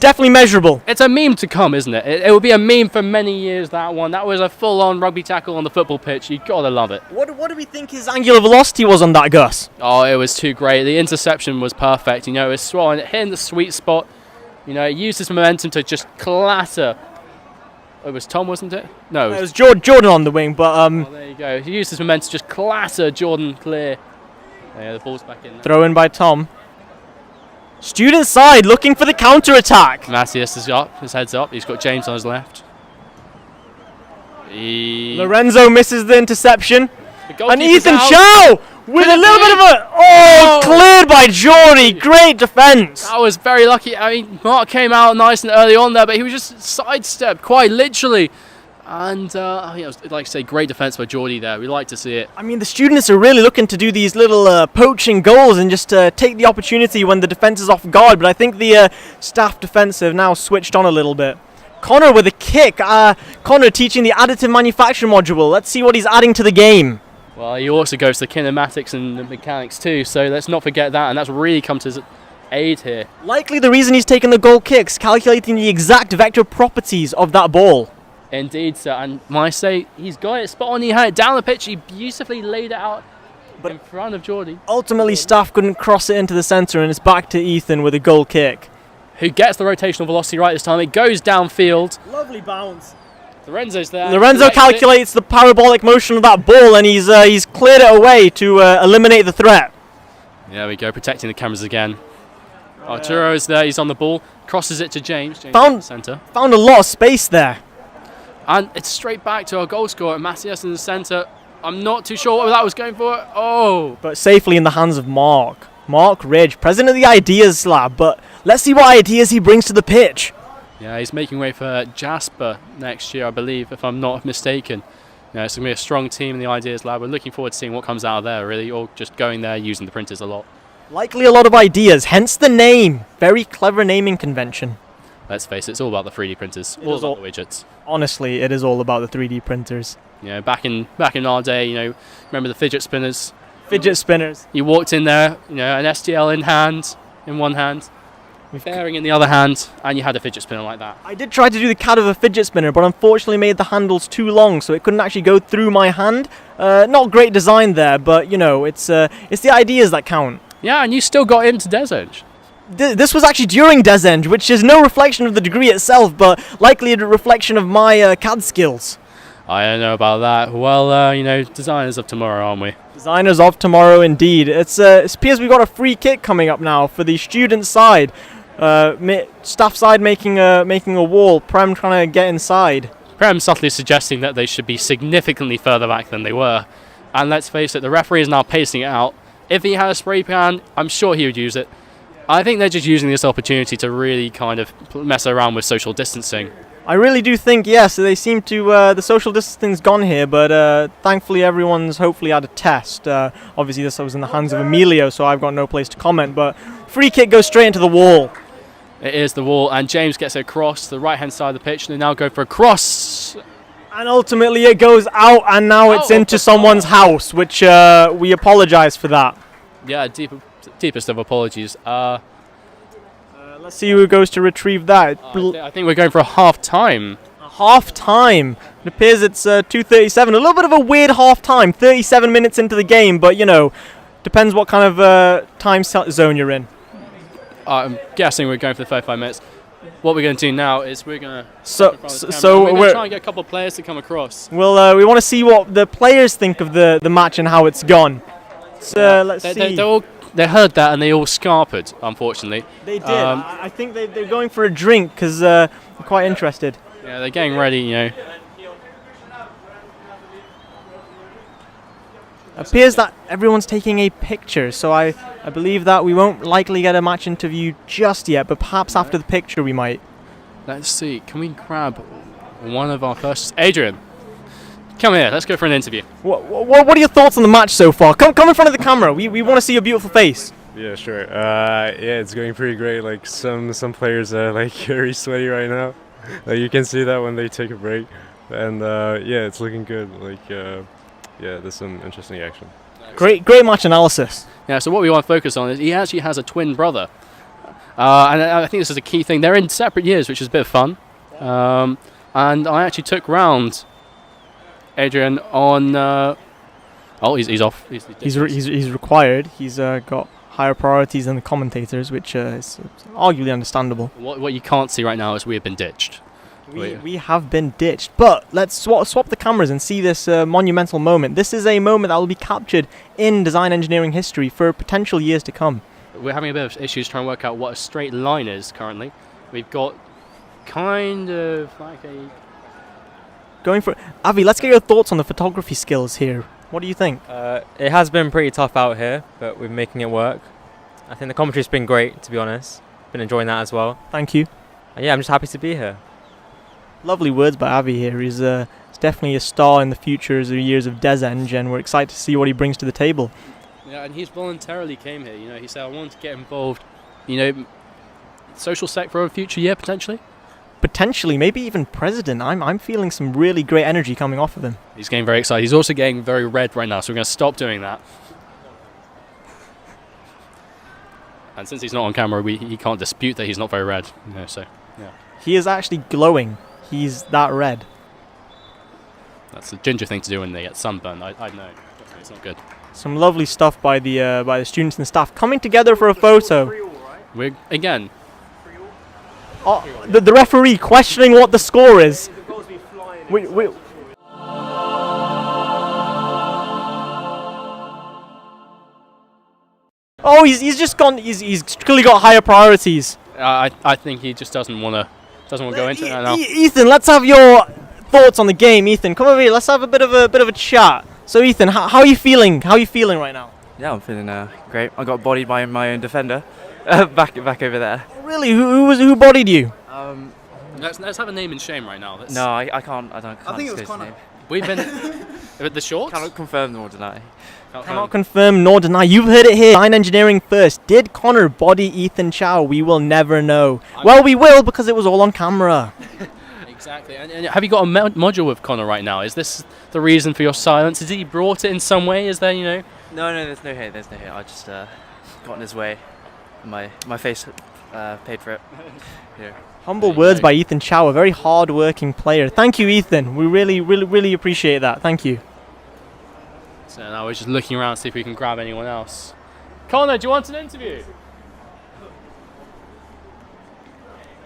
definitely measurable. It's a meme to come, isn't it? It will be a meme for many years, that one. That was a full-on rugby tackle on the football pitch. You gotta love it. What do we think his angular velocity was on that, Gus? Oh, it was too great. The interception was perfect. You know, it was swollen, hitting the sweet spot. You know, it used his momentum to just clatter. It was Tom, wasn't it? No. It was Jordan on the wing, but Oh, there you go. He used his momentum to just clatter Jordan clear. Yeah, the ball's back in. throw in by Tom. Student side looking for the counter attack. Matthias is up. His head's up. He's got James on his left. Lorenzo misses the interception. The And goalkeeper's Ethan out. Chow with a little bit of a... Oh, cleared by Geordie. Great defence. That was very lucky. I mean, Mark came out nice and early on there, but he was just sidestepped quite literally. And I think it was, like I say, great defence by Geordie there. We like to see it. I mean, the students are really looking to do these little poaching goals and just take the opportunity when the defence is off guard. But I think the staff defence have now switched on a little bit. Connor with a kick. Connor teaching the additive manufacturing module. Let's see what he's adding to the game. Well, he also goes to the kinematics and the mechanics too, so let's not forget that, and that's really come to his aid here. Likely the reason he's taken the goal kicks, calculating the exact vector properties of that ball. Indeed, sir, and when I say he's got it spot on, he had it down the pitch, he beautifully laid it out in front of Geordie. Ultimately, staff couldn't cross it into the centre, and it's back to Ethan with a goal kick. Who gets the rotational velocity right this time. It goes downfield. Lovely bounce. Lorenzo's there. Lorenzo calculates the parabolic motion of that ball, and he's cleared it away to eliminate the threat. There we go, protecting the cameras again. Arturo's there, he's on the ball, crosses it to James. Found centre. Found a lot of space there. And it's straight back to our goal scorer, Matthias in the centre. I'm not too sure what that was going for. Oh! But safely in the hands of Mark. Mark Ridge, president of the Ideas Lab, but let's see what ideas he brings to the pitch. Yeah, he's making way for Jasper next year, I believe, if I'm not mistaken. Yeah, it's going to be a strong team in the Ideas Lab. We're looking forward to seeing what comes out of there, really, or just going there using the printers a lot. Likely a lot of ideas, hence the name. Very clever naming convention. Let's face it, it's all about the 3D printers, all about the widgets. Honestly, it is all about the 3D printers. You know, back in our day, you know, remember the fidget spinners? Fidget spinners. You walked in there, you know, an STL in one hand, bearing in the other hand, and you had a fidget spinner like that. I did try to do the CAD of a fidget spinner, but unfortunately made the handles too long, so it couldn't actually go through my hand. Not great design there, but you know, it's the ideas that count. Yeah, and you still got into Desenge. This was actually during Desenge, which is no reflection of the degree itself, but likely a reflection of my CAD skills. I don't know about that. Well, you know, designers of tomorrow, aren't we? Designers of tomorrow, indeed. It appears we've got a free kick coming up now for the student side. Staff side making a wall. Prem trying to get inside. Prem subtly suggesting that they should be significantly further back than they were. And let's face it, the referee is now pacing it out. If he had a spray can, I'm sure he would use it. I think they're just using this opportunity to really kind of mess around with social distancing. I really do think, yes, they seem to, the social distancing's gone here, but thankfully everyone's hopefully had a test. Obviously this was in the hands of Emilio, so I've got no place to comment, but free kick goes straight into the wall. It is the wall, and James gets it across the right-hand side of the pitch. They now go for a cross. And ultimately it goes out, and now it's into someone's house, which we apologise for that. Yeah, deepest of apologies. Let's see who goes to retrieve that. I think we're going for a half-time. Half-time. It appears it's 2:37. A little bit of a weird half-time. 37 minutes into the game, but, you know, depends what kind of time zone you're in. I'm guessing we're going for the 35 minutes. What we're going to do now is we're going to so we're going to try and get a couple of players to come across. Well, we want to see what the players think of the match and how it's gone. So let's see. They heard that and they all scarpered, unfortunately. They did. I think they're going for a drink because they're quite interested. Yeah, they're getting ready, you know. Appears that everyone's taking a picture, so I believe that we won't likely get a match interview just yet, but perhaps after the picture we might. Let's see, can we grab one of our first... Adrian, come here, let's go for an interview. What are your thoughts on the match so far? Come in front of the camera, we want to see your beautiful face. Yeah, sure. Yeah, it's going pretty great. Like some players are like very sweaty right now. Like you can see that when they take a break, and yeah, it's looking good. Like yeah, there's some interesting action. Great match analysis. Yeah, so what we want to focus on is he actually has a twin brother. And I think this is a key thing. They're in separate years, which is a bit of fun. And I actually took round Adrian on. He's off. He's required. He's got higher priorities than the commentators, which is arguably understandable. What you can't see right now is we have been ditched. We have been ditched. But let's swap the cameras and see this monumental moment. This is a moment that will be captured in design engineering history for potential years to come. We're having a bit of issues trying to work out what a straight line is currently. We've got kind of like a... Going for Avi, let's get your thoughts on the photography skills here. What do you think? It has been pretty tough out here, but we're making it work. I think the commentary's been great, to be honest. Been enjoying that as well. Thank you. And yeah, I'm just happy to be here. Lovely words by Avi here. He's definitely a star in the future as the years of Deseng, and we're excited to see what he brings to the table. Yeah, and he's voluntarily came here. You know, he said, I want to get involved, social sec for a future year, potentially. Potentially, maybe even president. I'm feeling some really great energy coming off of him. He's getting very excited. He's also getting very red right now, so we're going to stop doing that. And since he's not on camera, he can't dispute that he's not very red. So, yeah. He is actually glowing. He's that red. That's a ginger thing to do when they get sunburned. I know. It's not good. Some lovely stuff by the students and staff coming together for a photo. We're, again... the referee questioning what the score is. Oh, he's just gone. He's clearly got higher priorities. I think he just doesn't want to go into it now. Ethan, let's have your thoughts on the game. Ethan, come over here. Let's have a bit of a chat. So, Ethan, how are you feeling? How are you feeling right now? Yeah, I'm feeling great. I got bodied by my own defender back over there. Really? Who bodied you? Let's have a name and shame right now. No, I can't. I think it was Connor. We've been with the shorts. Cannot confirm nor deny. Cannot confirm nor deny. You've heard it here. Design engineering first. Did Connor body Ethan Chow? We will never know. Well, we will because it was all on camera. Exactly. And have you got a module with Connor right now? Is this the reason for your silence? Has he brought it in some way? Is there, No, there's no hate. I just got in his way. My face paid for it. Here. Humble words by Ethan Chow, a very hard-working player. Thank you, Ethan. We really appreciate that. Thank you. So now we're just looking around to see if we can grab anyone else. Connor, do you want an interview?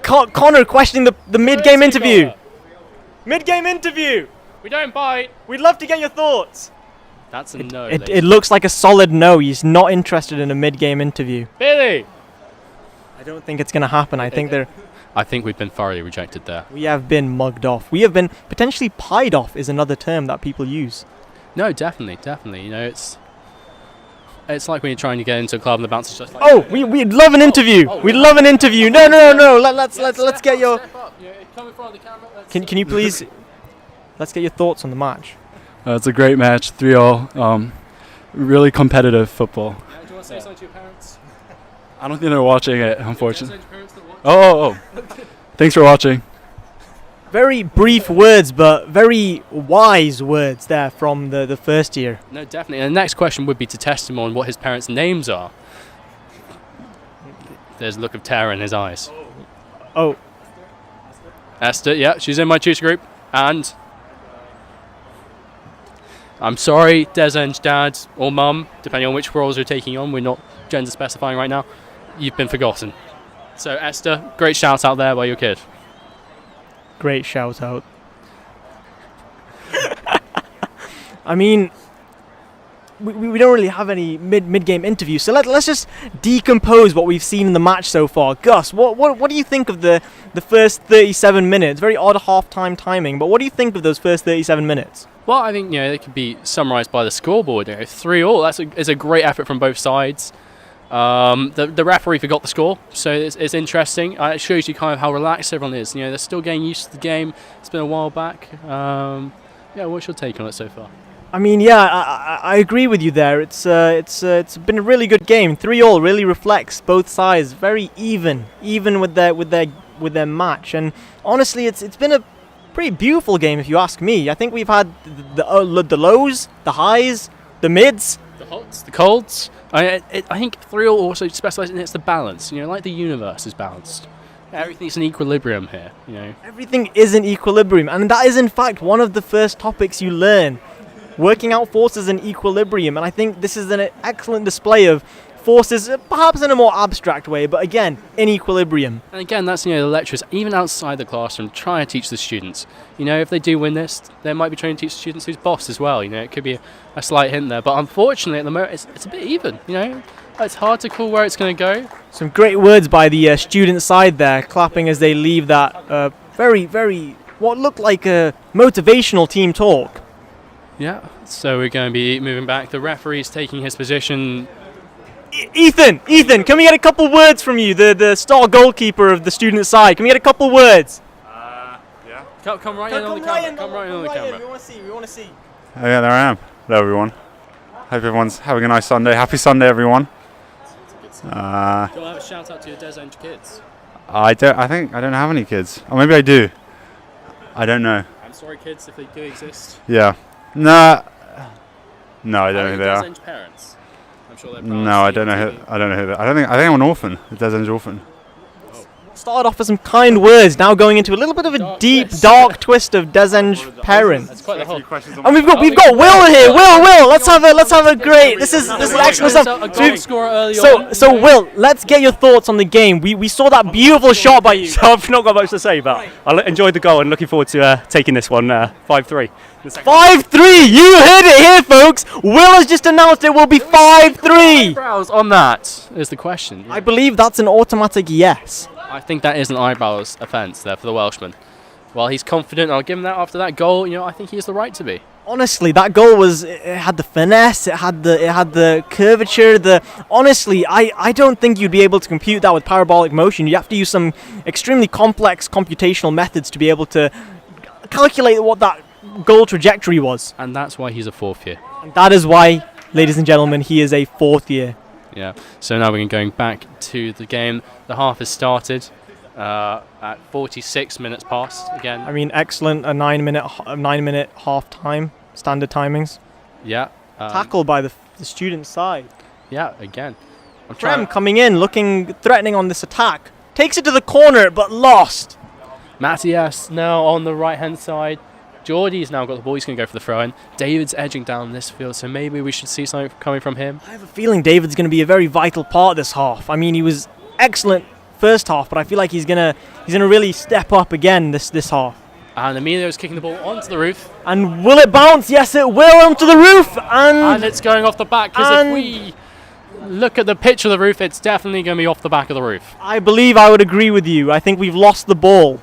Connor questioning the mid-game interview. Mid-game interview. We don't bite. We'd love to get your thoughts. That's a no. It looks like a solid no. He's not interested in a mid-game interview. Billy. I don't think it's going to happen. I think we've been thoroughly rejected there. We have been mugged off. We have been potentially pied off is another term that people use. No, definitely. It's like when you're trying to get into a club and the bouncer's just like... we'd love an interview. We'd love an interview. No. Let's get your... Come in front of the camera. Can you please... Let's get your thoughts on the match. It's a great match, 3-all. Really competitive football. Do you want to say something to your parents? I don't think they're watching it, unfortunately. Oh. Thanks for watching. Very brief words, but very wise words there from the first year. No, definitely. And the next question would be to test him on what his parents' names are. There's a look of terror in his eyes. Oh. Esther, yeah, she's in my tutor group. And I'm sorry, Deseng's dad or mum, depending on which roles you're taking on. We're not gender specifying right now. You've been forgotten. So, Esther, great shout out there by your kid. Great shout out. I mean, we don't really have any mid-game interviews, so let's just decompose what we've seen in the match so far. Gus, what do you think of the first 37 minutes? Very odd half-time timing, but what do you think of those first 37 minutes? Well, I think they could be summarised by the scoreboard. 3-all. It's a great effort from both sides. The referee forgot the score, so it's interesting. It shows you kind of how relaxed everyone is. They're still getting used to the game. It's been a while back. What's your take on it so far? I mean, I agree with you there. It's been a really good game. 3-all really reflects both sides. Very even with their match. And honestly, it's been a pretty beautiful game if you ask me. I think we've had the lows, the highs, the mids, the hots, the colds. I think 3 also specialises in it's the balance. You know, like the universe is balanced. Everything's in equilibrium here. You know, Everything is in equilibrium, and that is in fact one of the first topics you learn. Working out forces in equilibrium, and I think this is an excellent display of forces, perhaps in a more abstract way, but again, in equilibrium. and again, that's the lecturers even outside the classroom trying to teach the students. You know, if they do win this, they might be trying to teach the students who's boss as well. You know, it could be a slight hint there, but unfortunately at the moment it's a bit even. You know, it's hard to call where it's going to go. Some great words by the student side there, clapping as they leave that very, what looked like a motivational team talk. Yeah, so we're going to be moving back. The referee's taking his position. Ethan, can we get a couple words from you, the star goalkeeper of the student side? Can we get a couple words? Yeah. Come right in on the camera. Come right in on the camera. We want to see. Oh yeah, there I am. Hello everyone. Hope everyone's having a nice Sunday. Happy Sunday, everyone. Do you want to have a shout out to your Desenge kids? I think I don't have any kids. Or maybe I do. I don't know. I'm sorry, kids, if they do exist. Yeah. Nah. No, I don't know who they are. Desenge parents. I'm sure they're proud No, I to see don't know you who. on TV. I don't know who. I think I'm an orphan. A Desenge orphan. Started off with some kind words, now going into a little bit of a dark twist of Desenge parents. That's quite the whole. And we've got Will here. Will. Let's have a great. This is excellent stuff. A goal scorer early on. So Will, let's get your thoughts on the game. We saw that beautiful shot by you. So I've not got much to say, but I enjoyed the goal and looking forward to taking this one 5-3. 5-3. You heard it here, folks. Will has just announced it will be 5-3. Eyebrows on that is the question. I believe that's an automatic yes. I think that is an eyebrows offence there for the Welshman. Well, he's confident. I'll give him that after that goal. You know, I think he has the right to be. Honestly, that goal it had the finesse, it had the curvature, honestly, I don't think you'd be able to compute that with parabolic motion. You have to use some extremely complex computational methods to be able to calculate what that goal trajectory was. And that's why he's a 4th year. And that is why, ladies and gentlemen, he is a 4th year. Yeah. So now we're going back to the game. The half has started at 46 minutes past again. I mean, excellent. A 9-minute half time, standard timings. Yeah. Tackled by the student side. Yeah, again. Prem coming in, looking threatening on this attack. Takes it to the corner, but lost. Matthias now on the right-hand side. Geordie's now got the ball. He's going to go for the throw-in. David's edging down this field, so maybe we should see something coming from him. I have a feeling David's going to be a very vital part this half. I mean, he was excellent first half, but I feel like he's gonna really step up again this half. And Emilio's kicking the ball onto the roof. And will it bounce? Yes, it will onto the roof. And it's going off the back, because if we look at the pitch of the roof, it's definitely going to be off the back of the roof. I believe I would agree with you. I think we've lost the ball.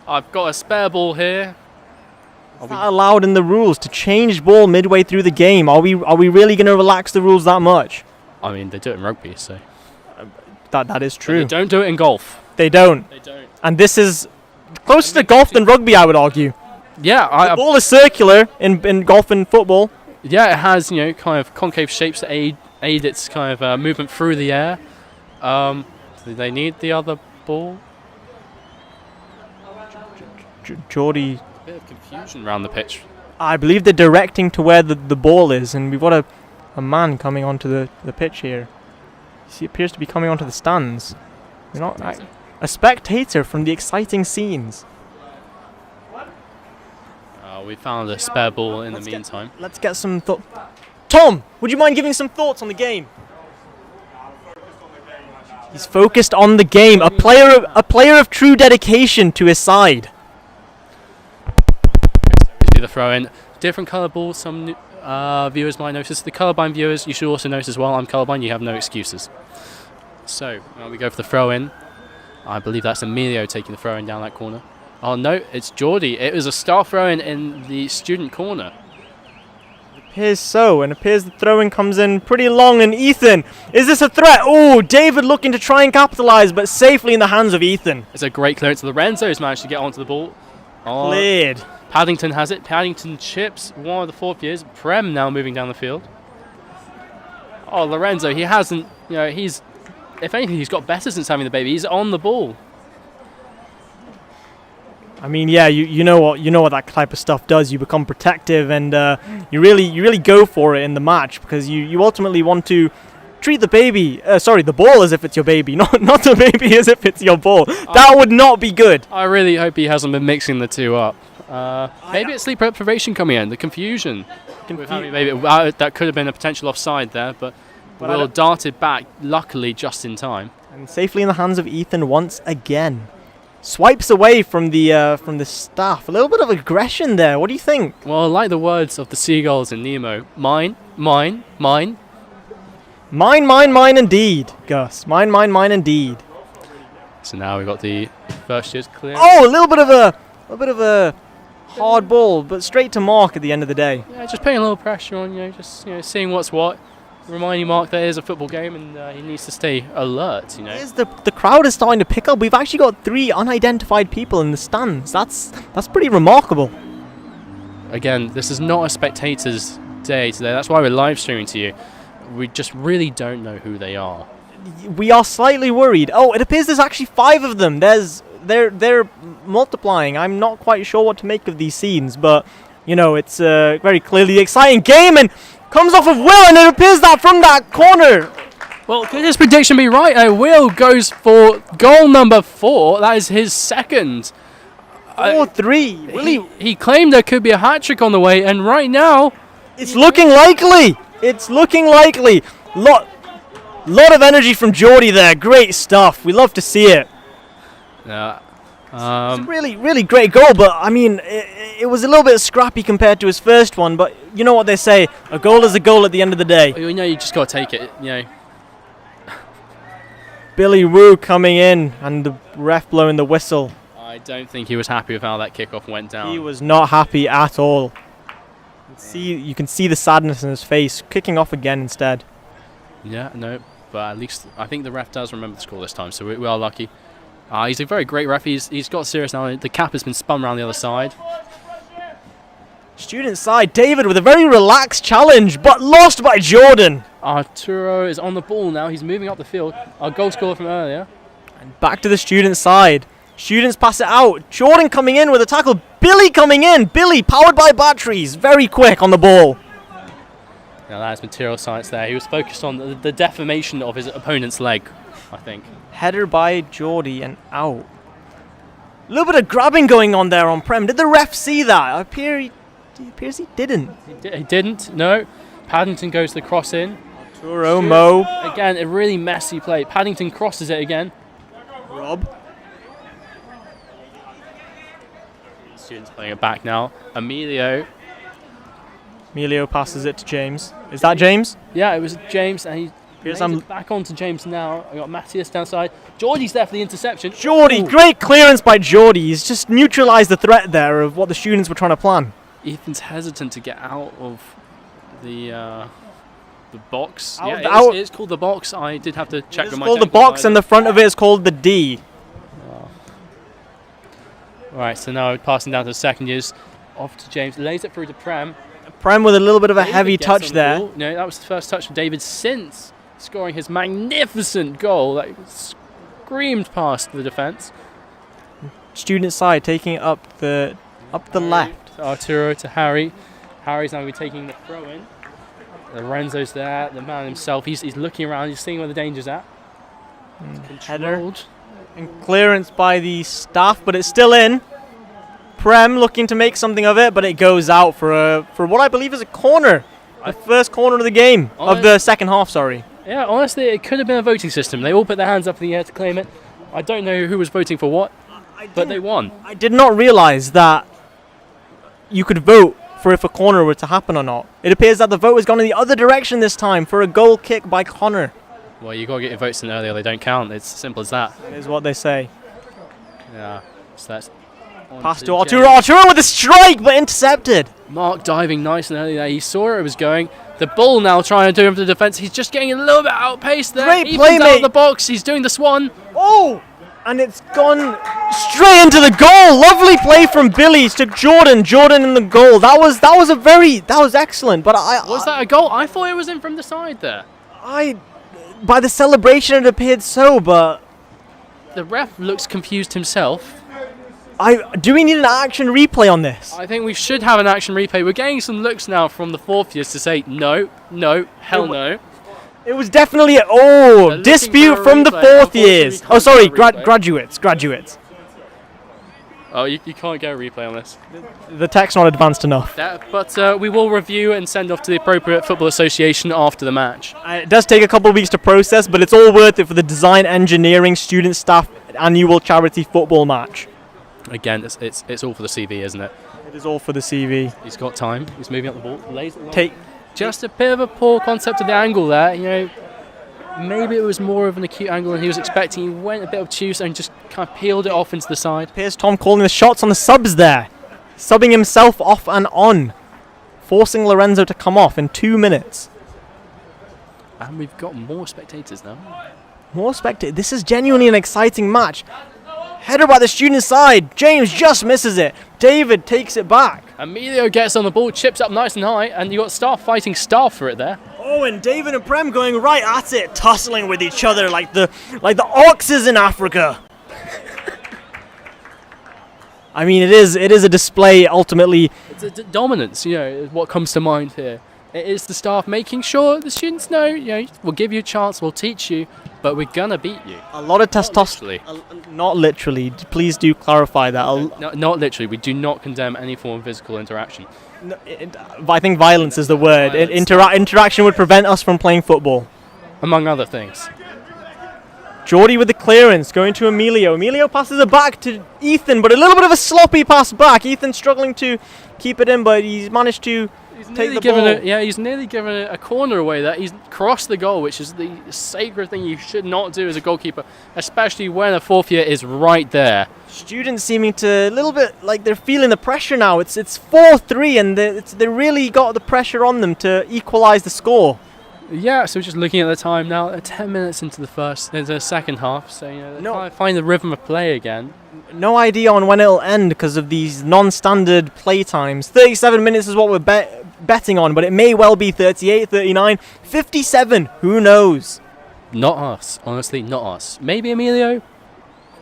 I've got a spare ball here. Is that allowed in the rules to change ball midway through the game? Are we really going to relax the rules that much? I mean, they do it in rugby, so that is true. But they don't do it in golf. They don't. They don't. And this is closer to golf than rugby, I would argue. Yeah, the ball is circular in golf and football. Yeah, it has, you know, kind of concave shapes to aid its kind of movement through the air. Do they need the other ball? Geordie. A bit of confusion around the pitch. I believe they're directing to where the ball is, and we've got a man coming onto the pitch here. He appears to be coming onto the stands. You're not a spectator from the exciting scenes. We found a spare ball in the meantime. Let's get some thought. Tom, would you mind giving some thoughts on the game? He's focused on the game. A player of true dedication to his side. We do the throw in. Different colour balls. Some viewers might notice. The colourblind viewers, you should also notice as well. I'm colourblind. You have no excuses. So we go for the throw in. I believe that's Emilio taking the throw in down that corner. Oh no, it's Geordie. It was a star throw in the student corner. Appears so, and appears the throw-in comes in pretty long, and Ethan, is this a threat? Oh, David looking to try and capitalise, but safely in the hands of Ethan. It's a great clearance. Lorenzo's managed to get onto the ball. Cleared. Paddington has it. Paddington chips one of the 4th years. Prem now moving down the field. Oh, Lorenzo, he hasn't, you know, if anything, he's got better since having the baby. He's on the ball. I mean, yeah, you know what that type of stuff does. You become protective, and you really go for it in the match, because you ultimately want to treat the ball as if it's your baby, not the baby as if it's your ball. That would not be good. I really hope he hasn't been mixing the two up. Maybe it's sleep deprivation coming in, the confusion. That could have been a potential offside there, but Will darted back, luckily just in time. And safely in the hands of Ethan once again. Swipes away from the staff. A little bit of aggression there. What do you think? Well, like the words of the seagulls in Nemo, mine, mine, mine. Mine, mine, mine indeed, Gus. Mine, mine, mine indeed. So now we've got the first year's clear. Oh, a little bit of a hard ball, but straight to Mark at the end of the day. Yeah, just putting a little pressure on, just seeing what's what. Reminding Mark that it is a football game, and he needs to stay alert, The crowd is starting to pick up. We've actually got 3 unidentified people in the stands. That's pretty remarkable. Again, this is not a spectator's day today. That's why we're live streaming to you. We just really don't know who they are. We are slightly worried. Oh, it appears there's actually 5 of them. They're multiplying. I'm not quite sure what to make of these scenes, but it's very clearly an exciting game, and comes off of Will, and it appears that from that corner. Well, could his prediction be right? Will goes for goal number 4. That is his second. 4-3. He claimed there could be a hat-trick on the way, and right now... It's looking likely. It's looking likely. Lot of energy from Geordie there. Great stuff. We love to see it. Yeah. It's a really great goal, but I mean, it was a little bit scrappy compared to his first one, but you know what they say, a goal is a goal at the end of the day. You just got to take it, Billy Wu coming in, and the ref blowing the whistle. I don't think he was happy with how that kickoff went down. He was not happy at all. You can see the sadness in his face, kicking off again instead. Yeah, no, but at least I think the ref does remember the score this time, so we are lucky. He's a very great ref. He's got serious now. The cap has been spun around the other side. Student side, David with a very relaxed challenge, but lost by Jordan. Arturo is on the ball now. He's moving up the field. Our goal scorer from earlier. And back to the student side. Students pass it out. Jordan coming in with a tackle. Billy coming in. Billy, powered by batteries, very quick on the ball. Now that's material science there. He was focused on the deformation of his opponent's leg, I think. Header by Geordie and out. A little bit of grabbing going on there on Prem. Did the ref see that? It appears he didn't. He didn't, no. Paddington goes the cross in. Arturo, Mo. Again, a really messy play. Paddington crosses it again. Rob. Students playing it back now. Emilio passes it to James. Is that James? Yeah, it was James, and he back onto James now. I got Matthias downside. Geordie's there for the interception. Geordie, great clearance by Geordie. He's just neutralised the threat there of what the students were trying to plan. Ethan's hesitant to get out of the box. It's called the box. I did have to check with my. It's called the box, and the front of it is called the D. Right, so now passing down to the second years. Off to James, lays it through to Prem. Prem with a little bit of a heavy touch there. No, that was the first touch from David since scoring his magnificent goal that screamed past the defence. Student side taking it up the left. Arturo to Harry. Harry's now going to be taking the throw in. Lorenzo's there, the man himself. He's looking around, he's seeing where the danger's at. Header. And clearance by the staff, but it's still in. Prem looking to make something of it, but it goes out for what I believe is a corner. The first corner of the game, of the second half, sorry. Yeah, honestly, it could have been a voting system. They all put their hands up in the air to claim it. I don't know who was voting for what, but they won. I did not realise that you could vote for if a corner were to happen or not. It appears that the vote has gone in the other direction this time for a goal kick by Connor. Well, you got to get your votes in earlier. They don't count. It's as simple as that. That is what they say. Yeah. So that's pass to Arturo. Arturo with a strike, but intercepted. Mark diving nice and early there. He saw where it was going. The ball now trying to do him for the defence. He's just getting a little bit outpaced there. Great play, out of the box. He's doing the swan. Oh! And it's gone straight into the goal. Lovely play from Billy to Jordan. Jordan in the goal. That was excellent. But was that a goal? I thought it was in from the side there. By the celebration, it appeared so, but the ref looks confused himself. Do we need an action replay on this? I think we should have an action replay. We're getting some looks now from the fourth years to say no, hell no. It was definitely looking dispute for a from the replay. fourth Unfortunately, years. we Oh, can't sorry, get a replay. graduates. Oh, you can't get a replay on this. The tech's not advanced enough. But we will review and send off to the appropriate football association after the match. It does take a couple of weeks to process, but it's all worth it for the design, engineering, student staff annual charity football match. Again, it's all for the CV, isn't it? It is all for the CV. He's got time. He's moving up the ball. Lays it long. Just a bit of a poor concept of the angle there. You know, maybe it was more of an acute angle than he was expecting. He went a bit obtuse and just kind of peeled it off into the side. Here's Tom calling the shots on the subs there. Subbing himself off and on. Forcing Lorenzo to come off in 2 minutes. And we've got more spectators now. More spectators. This is genuinely an exciting match. Header by the student side. James just misses it. David takes it back. Emilio gets on the ball, chips up nice and high, and you got Staff fighting Staff for it there. Oh, and David and Prem going right at it, tussling with each other like the oxes in Africa. I mean, it is a display ultimately. It's a dominance, you know, is what comes to mind here. It is the staff making sure the students know, you know, we'll give you a chance, we'll teach you, but we're gonna beat you. A lot of testosterone. Not literally. Please do clarify that. Not literally. We do not condemn any form of physical interaction. No, I think violence is the word. Interaction would prevent us from playing football. Among other things. Geordie with the clearance, going to Emilio. Emilio passes it back to Ethan, but a little bit of a sloppy pass back. Ethan struggling to keep it in, but he's managed to take the ball. He's nearly given a corner away there. He's crossed the goal, which is the sacred thing you should not do as a goalkeeper, especially when a fourth year is right there. Students seeming to a little bit like they're feeling the pressure now. It's 4-3, and they really got the pressure on them to equalise the score. Yeah, so just looking at the time now, 10 minutes into the second half, so you know, trying to find the rhythm of play again. No idea on when it'll end because of these non-standard play times. 37 minutes is what we're betting on, but it may well be 38, 39, 57. Who knows? Not us, honestly, not us. Maybe Emilio,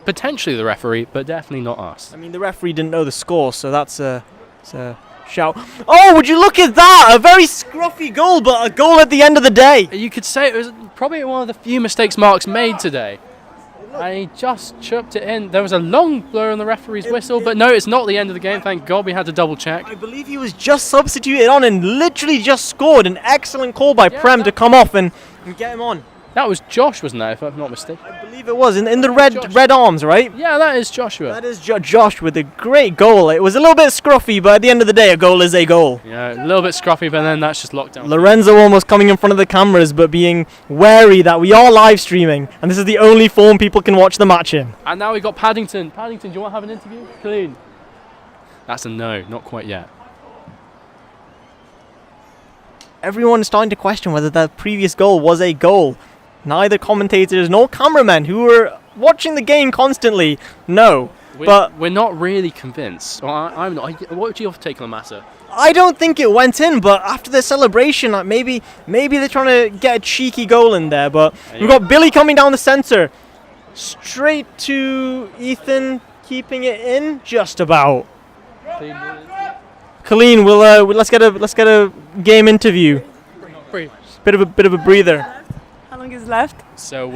potentially the referee, but definitely not us. I mean, the referee didn't know the score, so that's a shout. Oh, would you look at that? A very scruffy goal, but a goal at the end of the day. You could say it was probably one of the few mistakes Mark's made today. And he just chirped it in. There was a long blur on the referee's whistle, but no, it's not the end of the game. Thank God we had to double check. I believe he was just substituted on and literally just scored. An excellent call by Prem to come off and get him on. That was Josh, wasn't that, if I'm not mistaken? I believe it was, in the red arms, right? Yeah, that is Joshua. That is Josh with a great goal. It was a little bit scruffy, but at the end of the day, a goal is a goal. Yeah, a little bit scruffy, but then that's just locked down. Lorenzo almost coming in front of the cameras, but being wary that we are live streaming, and this is the only form people can watch the match in. And now we got Paddington. Paddington, do you want to have an interview? Clean. That's a no, not quite yet. Everyone is starting to question whether that previous goal was a goal. Neither commentators nor cameramen who were watching the game constantly know. But we're not really convinced. I'm not. What would you have to take on the matter? I don't think it went in, but after the celebration, like maybe they're trying to get a cheeky goal in there. But we've got Billy coming down the centre, straight to Ethan, keeping it in just about. Colleen, let's get a game interview. Bit of a breather. How long is left? So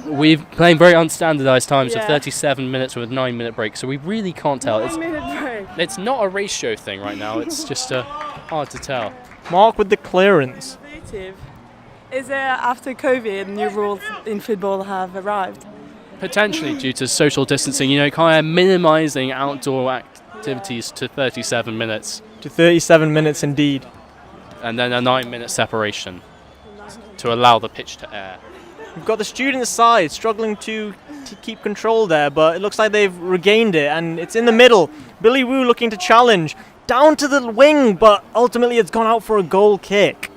we've playing very unstandardised times of 37 minutes with a 9-minute break, so we really can't tell. 9-minute break. It's not a race show thing right now, it's just hard to tell. Mark with the clearance. Is it after COVID new rules in football have arrived? Potentially due to social distancing, you know, kind of minimising outdoor activities to 37 minutes. To 37 minutes indeed. And then a 9-minute separation to allow the pitch to air. We've got the student side struggling to keep control there, but it looks like they've regained it, and it's in the middle. Billy Wu looking to challenge down to the wing, but ultimately it's gone out for a goal kick.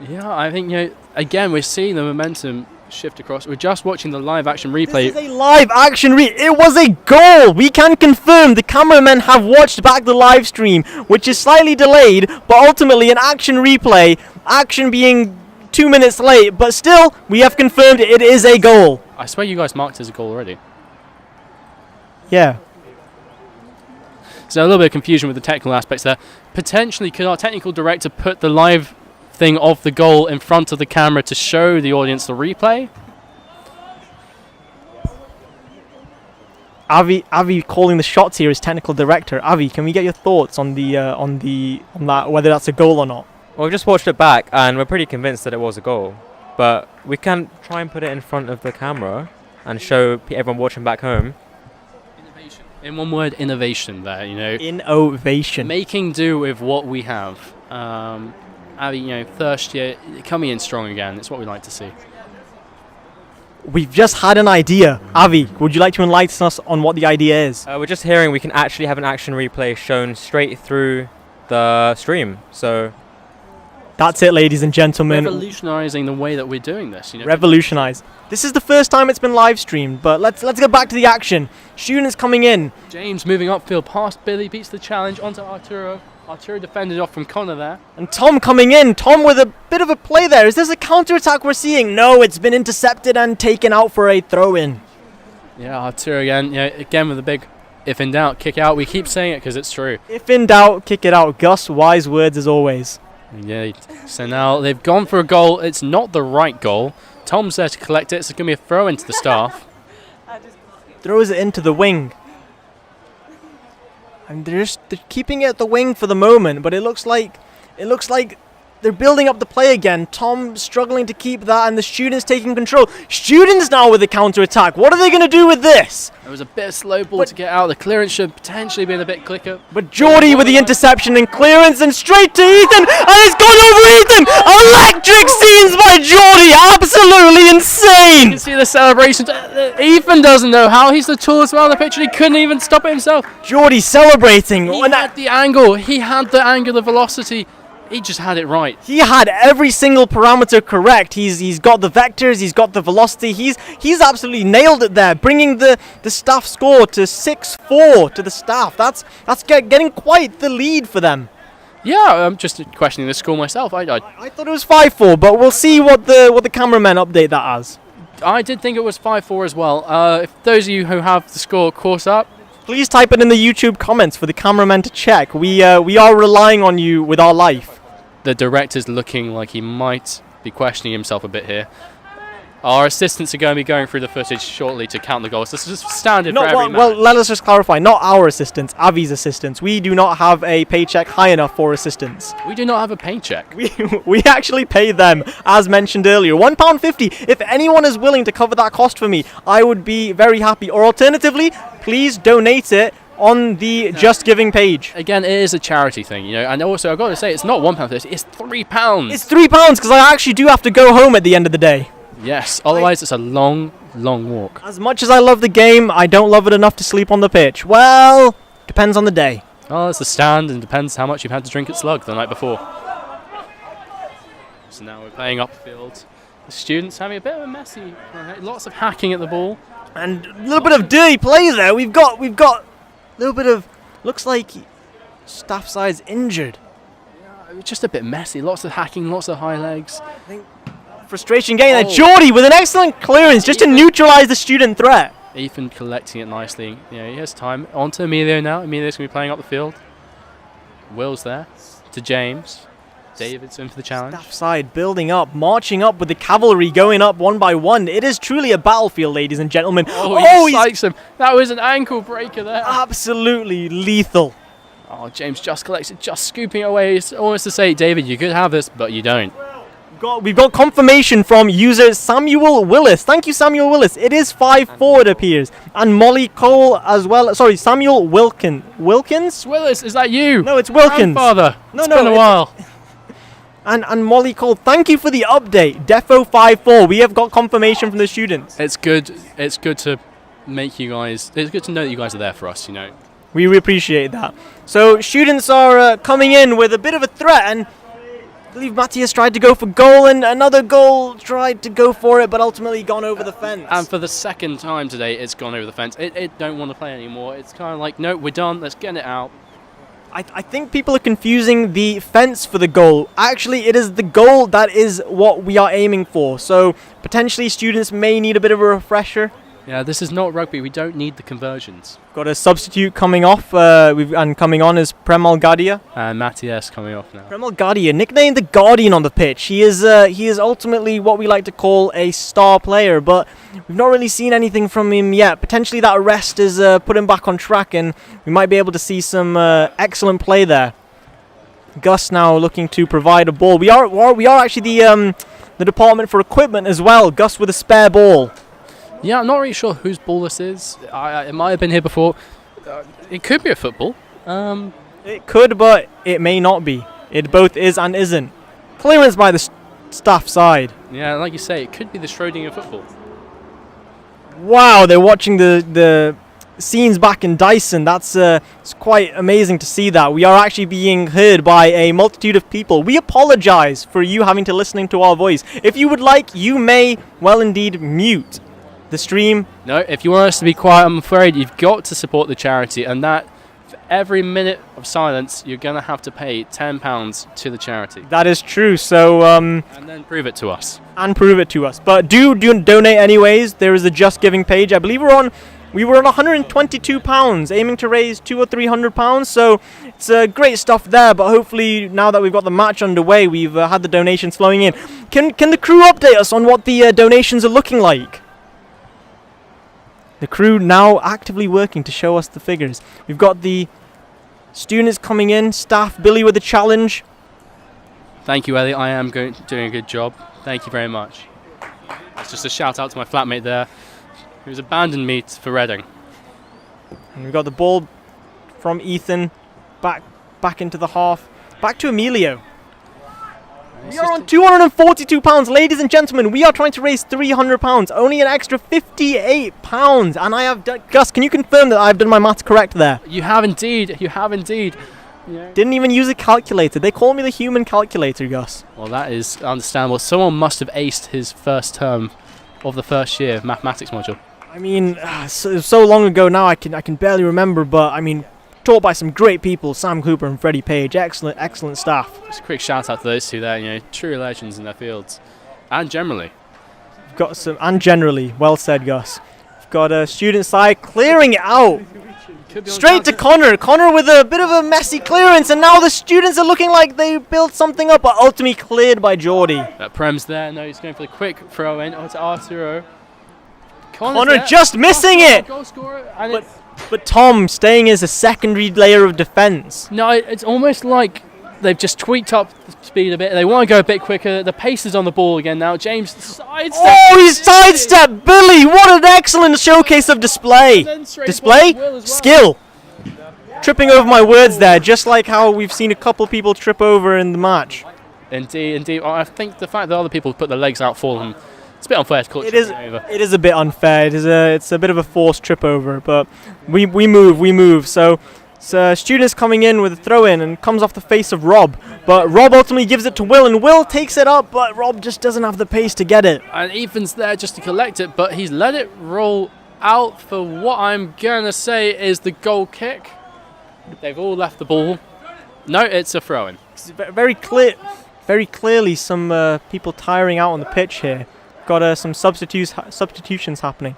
Yeah, I think, you know, again, we're seeing the momentum shift across. We're just watching the live action replay. This is a live action it was a goal! We can confirm the cameramen have watched back the live stream, which is slightly delayed, but ultimately an action replay, action being 2 minutes late, but still, we have confirmed it is a goal. I swear you guys marked it as a goal already. Yeah. So a little bit of confusion with the technical aspects there. Potentially, could our technical director put the live thing of the goal in front of the camera to show the audience the replay? Avi calling the shots here as technical director. Avi, can we get your thoughts on that, whether that's a goal or not? Well, we just watched it back and we're pretty convinced that it was a goal. But we can try and put it in front of the camera and show everyone watching back home. Innovation. In one word, innovation there, Innovation. Making do with what we have. Avi, first year, coming in strong again. It's what we like to see. We've just had an idea. Avi, would you like to enlighten us on what the idea is? We're just hearing we can actually have an action replay shown straight through the stream. So that's it, ladies and gentlemen. Revolutionising the way that we're doing this. Revolutionise. This is the first time it's been live streamed, but let's get back to the action. Students coming in. James moving upfield past Billy, beats the challenge onto Arturo. Arturo defended off from Connor there. And Tom coming in. Tom with a bit of a play there. Is this a counter-attack we're seeing? No, it's been intercepted and taken out for a throw-in. Yeah, Arturo again. Again with a big, if in doubt, kick out. We keep saying it because it's true. If in doubt, kick it out. Gus, wise words as always. Yeah, so now they've gone for a goal. It's not the right goal. Tom's there to collect it. So it's going to be a throw into the staff. Throws it into the wing. And they're keeping it at the wing for the moment, but it looks like they're building up the play again. Tom struggling to keep that, and the students taking control. Students now with the counter-attack. What are they going to do with this? It was a bit of slow ball to get out. The clearance should potentially be a bit quicker. But Geordie with the interception and clearance, and straight to Ethan, and it's gone over Ethan! Electric scenes by Geordie, absolutely insane! You can see the celebrations. Ethan doesn't know how. He's the tallest man on the pitch, and he couldn't even stop it himself. Geordie celebrating. He had the angle. He had the angular velocity. He just had it right. He had every single parameter correct. He's got the vectors, he's got the velocity. He's absolutely nailed it there, bringing the staff score to 6-4 to the staff. That's getting quite the lead for them. Yeah, I'm just questioning the score myself. I thought it was 5-4, but we'll see what the cameramen update that as. I did think it was 5-4 as well. If those of you who have the score caught up, please type it in the YouTube comments for the cameramen to check. We are relying on you with our life. The director's looking like he might be questioning himself a bit here. Our assistants are going to be going through the footage shortly to count the goals. This is just standard for every match. Well, let us just clarify. Not our assistants, Avi's assistants. We do not have a paycheck high enough for assistants. We do not have a paycheck. We actually pay them, as mentioned earlier. £1.50. If anyone is willing to cover that cost for me, I would be very happy. Or alternatively, please donate it on the Just Giving page. Again, it is a charity thing, and also I've got to say, it's not £1.50, it's £3. It's £3 because I actually do have to go home at the end of the day. Yes, otherwise it's a long, long walk. As much as I love the game, I don't love it enough to sleep on the pitch. Well, depends on the day. Oh, it's the stand and depends how much you've had to drink at Slug the night before. So now we're playing upfield. The students having a bit of a messy, lots of hacking at the ball. And a little bit of dirty play there. We've got a little bit of, looks like staff side's injured. Yeah, it was just a bit messy. Lots of hacking, lots of high legs. I think frustration getting there. Geordie with an excellent clearance just to neutralise the student threat. Ethan collecting it nicely. He has time. On to Emilio now. Emilio's going to be playing up the field. Will's there. To James. David's in for the challenge. Staff side building up, marching up with the cavalry going up one by one. It is truly a battlefield, ladies and gentlemen. He psychs him. That was an ankle breaker there. Absolutely lethal. Oh, James just collects it, just scooping it away. It's almost to say, David, you could have this, but you don't. We've got confirmation from user Samuel Willis. Thank you, Samuel Willis. It is 5-4, it appears. And Molly Cole as well. Sorry, Samuel Wilkins? Willis, is that you? No, it's Wilkins. Grandfather. It's been a while. And Molly Cole, thank you for the update. Defo 5-4. We have got confirmation from the students. It's good. It's good to make you guys. It's good to know that you guys are there for us. We appreciate that. So students are coming in with a bit of a threat, and I believe Matthias tried to go for goal, and another goal tried to go for it, but ultimately gone over the fence. And for the second time today, it's gone over the fence. It don't want to play anymore. It's kind of like, no, we're done. Let's get it out. I think people are confusing the fence for the goal. Actually, it is the goal that is what we are aiming for. So potentially students may need a bit of a refresher. Yeah, this is not rugby. We don't need the conversions. Got a substitute coming off, and coming on is Premal Gadia. And Matthias coming off now. Premal Gadia, nicknamed the Guardian on the pitch. He is ultimately what we like to call a star player, but we've not really seen anything from him yet. Potentially that arrest has put him back on track, and we might be able to see some excellent play there. Gus now looking to provide a ball. We are actually the department for equipment as well. Gus with a spare ball. Yeah, I'm not really sure whose ball this is. It might have been here before. It could be a football. It could, but it may not be. It both is and isn't. Clearance by the staff side. Yeah, like you say, it could be the Schrödinger football. Wow, they're watching the scenes back in Dyson. It's quite amazing to see that. We are actually being heard by a multitude of people. We apologize for you having to listening to our voice. If you would like, you may well indeed mute the stream. No, if you want us to be quiet, I'm afraid you've got to support the charity, and that for every minute of silence, you're going to have to pay £10 to the charity. That is true, so... and then prove it to us. But do donate anyways. There is a Just Giving page. I believe we were on £122, aiming to raise £200 or £300, so it's great stuff there, but hopefully now that we've got the match underway, we've had the donations flowing in. Can the crew update us on what the donations are looking like? The crew now actively working to show us the figures. We've got the students coming in, staff, Billy with the challenge. Thank you, Elliot. I am doing a good job. Thank you very much. That's just a shout out to my flatmate there, who's abandoned me for Reading. And we've got the ball from Ethan back into the half. Back to Emilio. We are on £242, ladies and gentlemen. We are trying to raise £300, only an extra £58. And I have done. Gus, can you confirm that I've done my maths correct there? You have indeed. Yeah. Didn't even use a calculator. They call me the human calculator, Gus. Well, that is understandable. Someone must have aced his first term of the first year of mathematics module. I mean, so long ago now, I can barely remember. But I mean, taught by some great people, Sam Cooper and Freddie Page. Excellent staff. Just a quick shout out to those two there, true legends in their fields. And generally. We've got some, and generally, well said, Gus. We've got a student side clearing it out. Straight to Connor. Connor with a bit of a messy clearance, and now the students are looking like they built something up, but ultimately cleared by Geordie. Prem's there. No, he's going for the quick throw in onto Arturo. Connor just missing it. Goal scorer, and But Tom staying as a secondary layer of defence. No, it's almost like they've just tweaked up the speed a bit. They want to go a bit quicker. The pace is on the ball again now. James sidestepped. Oh, he's sidestepped Billy. What an excellent showcase of display. Skill. Tripping over my words there, just like how we've seen a couple people trip over in the match. Indeed. I think the fact that other people put their legs out for them, it's a bit unfair to call it over. It is a bit unfair. It's a bit of a forced trip over, but we move. So students coming in with a throw in and comes off the face of Rob, but Rob ultimately gives it to Will, and Will takes it up, but Rob just doesn't have the pace to get it. And Ethan's there just to collect it, but he's let it roll out for what I'm gonna say is the goal kick. They've all left the ball. No, it's a throw in. Very clearly some people tiring out on the pitch here. Got some substitutions happening.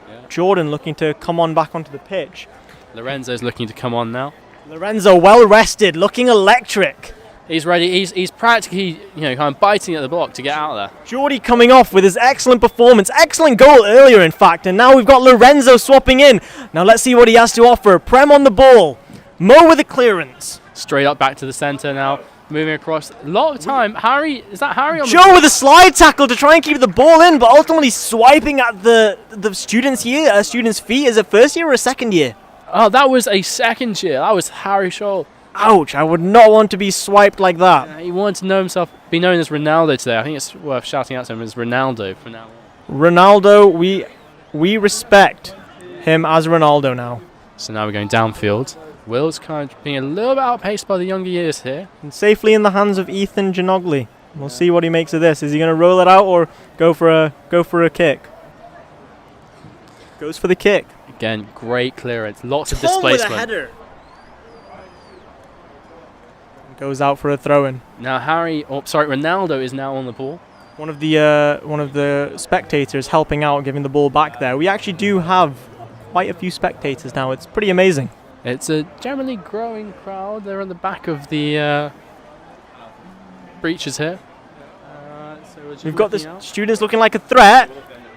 Yeah. Jordan looking to come on back onto the pitch. Lorenzo's looking to come on now. Lorenzo well rested, looking electric. He's ready. He's practically, kind of biting at the block to get out of there. Geordie coming off with his excellent performance. Excellent goal earlier, in fact. And now we've got Lorenzo swapping in. Now let's see what he has to offer. Prem on the ball. Mo with the clearance. Straight up back to the centre now. Moving across. A lot of time. Harry, is that Harry on Joe with a slide tackle to try and keep the ball in, but ultimately swiping at the student's feet. Is it first year or a second year? Oh, that was a second year. That was Harry Scholl. Ouch, I would not want to be swiped like that. He wanted to be known as Ronaldo today. I think it's worth shouting out to him as Ronaldo for now. Ronaldo, we respect him as Ronaldo now. So now we're going downfield. Will's kind of being a little bit outpaced by the younger years here. And safely in the hands of Ethan Ginogli. We'll see what he makes of this. Is he going to roll it out or go for a kick? Goes for the kick. Again, great clearance. Lots of Tom displacement. With a header. Goes out for a throw-in. Now Ronaldo is now on the ball. one of the spectators helping out, giving the ball back there. We actually do have quite a few spectators now. It's pretty amazing. It's a generally growing crowd. They're at the back of the breaches here. We've got the students looking like a threat.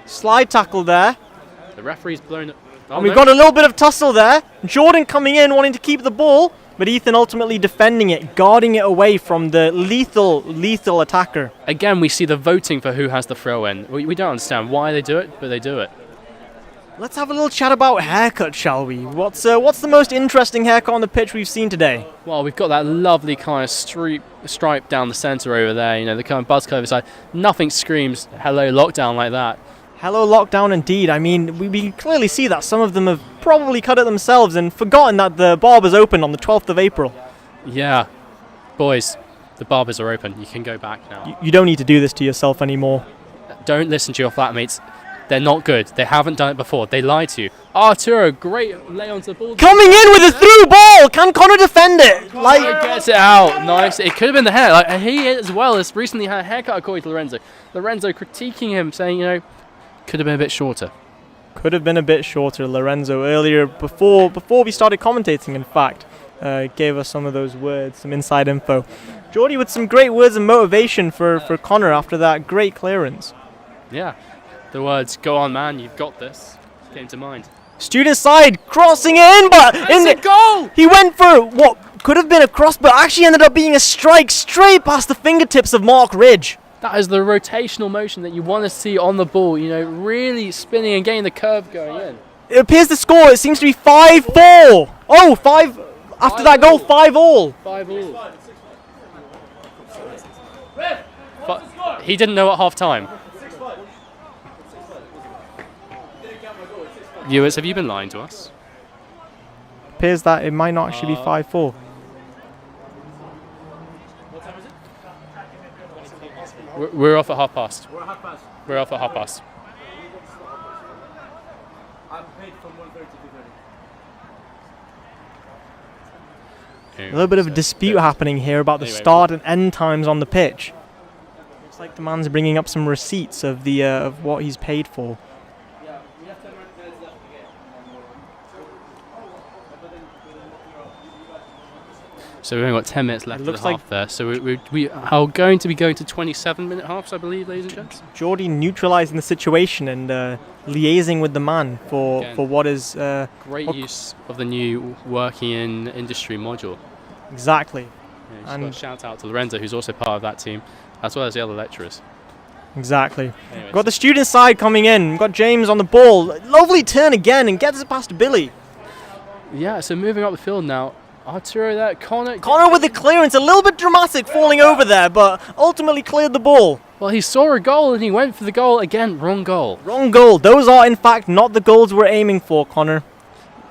Slide tackle there. The referee's blown it. And we've got a little bit of tussle there. Jordan coming in, wanting to keep the ball, but Ethan ultimately defending it, guarding it away from the lethal attacker. Again, we see the voting for who has the throw-in. We don't understand why they do it, but they do it. Let's have a little chat about haircut, shall we? What's the most interesting haircut on the pitch we've seen today? Well, we've got that lovely kind of stripe down the centre over there, you know, the kind of buzz cut over the side. Nothing screams hello lockdown like that. Hello lockdown indeed. I mean, we can clearly see that some of them have probably cut it themselves and forgotten that the barbers open on the 12th of April. Yeah. Boys, the barbers are open. You can go back now. You don't need to do this to yourself anymore. Don't listen to your flatmates. They're not good. They haven't done it before. They lied to you. Arturo, great lay onto the ball. Coming in with a through ball. Can Connor defend it? Like, gets it out. Nice. It could have been the hair. Like, he as well has recently had a haircut according to Lorenzo. Lorenzo critiquing him, saying, you know, could have been a bit shorter. Could have been a bit shorter. Lorenzo earlier, before we started commentating, in fact, gave us some of those words, some inside info. Geordie with some great words of motivation for Connor after that great clearance. Yeah. The words, go on man, you've got this, came to mind. Student side, crossing in, but in the goal! He went for what could have been a cross, but actually ended up being a strike straight past the fingertips of Mark Ridge. That is the rotational motion that you want to see on the ball, you know, really spinning and getting the curve going in. It appears the score, it seems to be 5-4. Oh, 5, after that goal, 5-all. 5-all. But he didn't know at half time. Viewers, have you been lying to us? Appears that it might not actually be 5-4. We're off at half past. We're off at half past. I'm paid from 1:30 to 30. A little bit of a dispute happening here about the start and end times on the pitch. Looks like the man's bringing up some receipts of the of what he's paid for. So we've only got 10 minutes left of the half there. So we are going to be going to 27-minute halves, I believe, ladies and gents. Geordie neutralising the situation and liaising with the man for what is... great use of the new working in industry module. Exactly. Yeah, and shout out to Lorenzo, who's also part of that team, as well as the other lecturers. Exactly. Anyways. Got the student side coming in. We've got James on the ball. Lovely turn again and gets it past Billy. Yeah, so moving up the field now. Arturo there, Connor with the clearance, a little bit dramatic falling over there, but ultimately cleared the ball. Well, he saw a goal and he went for the goal. Again, wrong goal. Wrong goal. Those are, in fact, not the goals we're aiming for, Connor.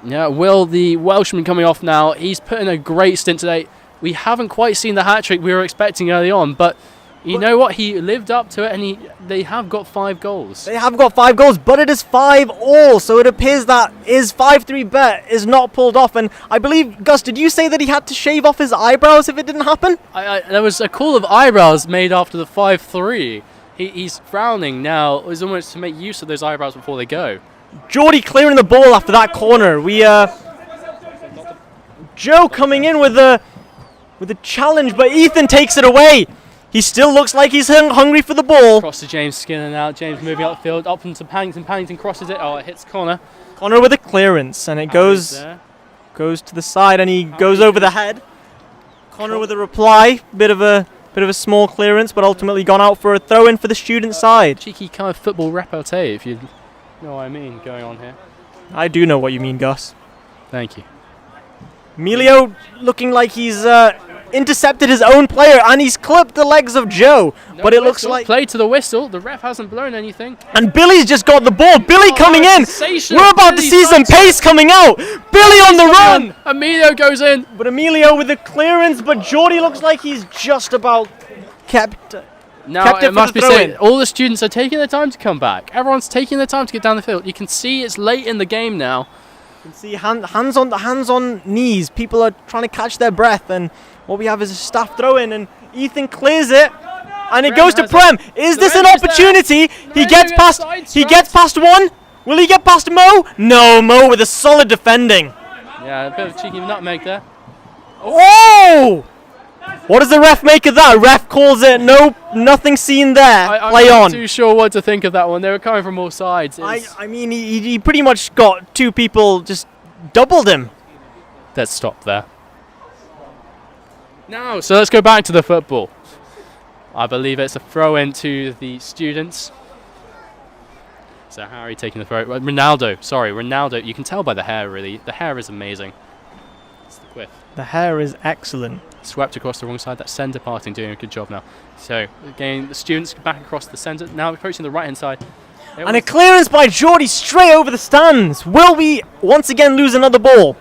Yeah, Will, the Welshman, coming off now. He's put in a great stint today. We haven't quite seen the hat-trick we were expecting early on, but you know what? He lived up to it, and they have got 5 goals. They have got 5 goals, but it is 5-all, so it appears that his 5-3 bet is not pulled off. And I believe, Gus, did you say that he had to shave off his eyebrows if it didn't happen? There was a call of eyebrows made after the 5-3. He's frowning now. It was almost to make use of those eyebrows before they go. Geordie clearing the ball after that corner. Joe coming in with a challenge, but Ethan takes it away. He still looks like he's hungry for the ball. Cross to James Skinner now. James moving up the field, up into Pannington. Pannington crosses it. Oh, it hits Connor. Connor with a clearance, and it goes to the side, and he goes over the head. Connor with a reply. Bit of a small clearance, but ultimately gone out for a throw-in for the student side. Cheeky kind of football repartee, if you know what I mean, going on here. I do know what you mean, Gus. Thank you. Emilio looking like he's intercepted his own player, and he's clipped the legs of Joe. No but it whistle. looks like... Played to the whistle. The ref hasn't blown anything. And Billy's just got the ball. Billy coming in. We're about to see some pace coming out. Billy on the run. Emilio goes in. But Emilio with the clearance, but Geordie looks like he's just about kept it must be said, all the students are taking their time to come back. Everyone's taking their time to get down the field. You can see it's late in the game now. You can see hands on knees. People are trying to catch their breath, and what we have is a staff throw in, and Ethan clears it. And it Prem goes to has Prem. Is this an Prem is opportunity? He Prem gets gets past. He sidetracked. gets past one. Will he get past Mo? No, Mo with a solid defending. Yeah, a bit of a cheeky nutmeg there. Oh! What does the ref make of that? Ref calls it no, nothing seen there. I'm Play not on. too sure what to think of that one. They were coming from all sides. I mean, he pretty much got two people just doubled him. Let's stop there. Now, so let's go back to the football. I believe it's a throw in to the students. So Harry taking the throw. Ronaldo. You can tell by the hair, really. The hair is amazing. It's the quiff. The hair is excellent. Swept across the wrong side. That centre parting doing a good job now. So again, the students back across the centre. Now approaching the right hand side. And a clearance by Geordie straight over the stands. Will we once again lose another ball?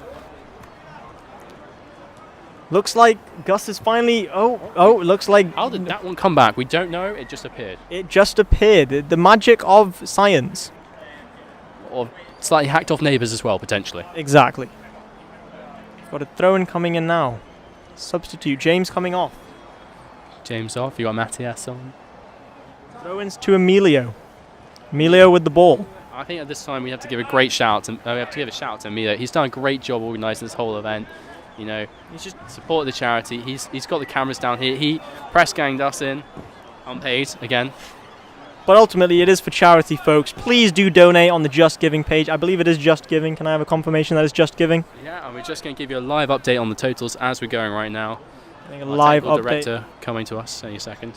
Looks like Gus is finally. Oh! Looks like. How did that one come back? We don't know. It just appeared. It just appeared. The magic of science. Or slightly hacked off neighbours as well, potentially. Exactly. Got a throw-in coming in now. Substitute. James coming off. James off. You got Matias on. Throw-ins to Emilio. Emilio with the ball. I think at this time we have to give a great shout. We have to give a shout out to Emilio. He's done a great job organising this whole event. You know, he's just supported the charity. He's got the cameras down here. He press ganged us in, unpaid again. But ultimately, it is for charity, folks. Please do donate on the Just Giving page. I believe it is Just Giving. Can I have a confirmation that it's Just Giving? Yeah, and we're just going to give you a live update on the totals as we're going right now. A live Our update. director coming to us any second.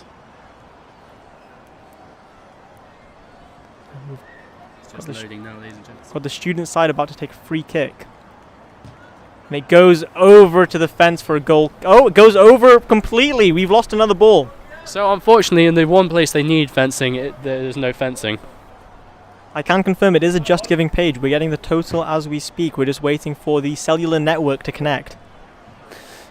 It's just loading now, ladies and gentlemen. Got the student side about to take a free kick. And it goes over to the fence for a goal. Oh, it goes over completely. We've lost another ball. So unfortunately, in the one place they need fencing, there's no fencing. I can confirm it is a Just Giving page. We're getting the total as we speak. We're just waiting for the cellular network to connect.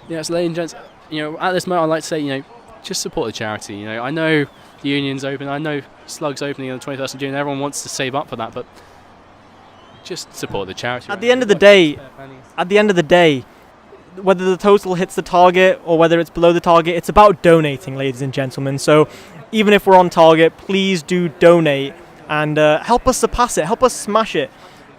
Yes, ladies and gents, at this moment I'd like to say, just support the charity. I know the union's open. I know Slug's opening on the 21st of June. Everyone wants to save up for that, but just support the charity. At the end of the day, whether the total hits the target or whether it's below the target, it's about donating, ladies and gentlemen. So even if we're on target, please do donate and help us surpass it. Help us smash it.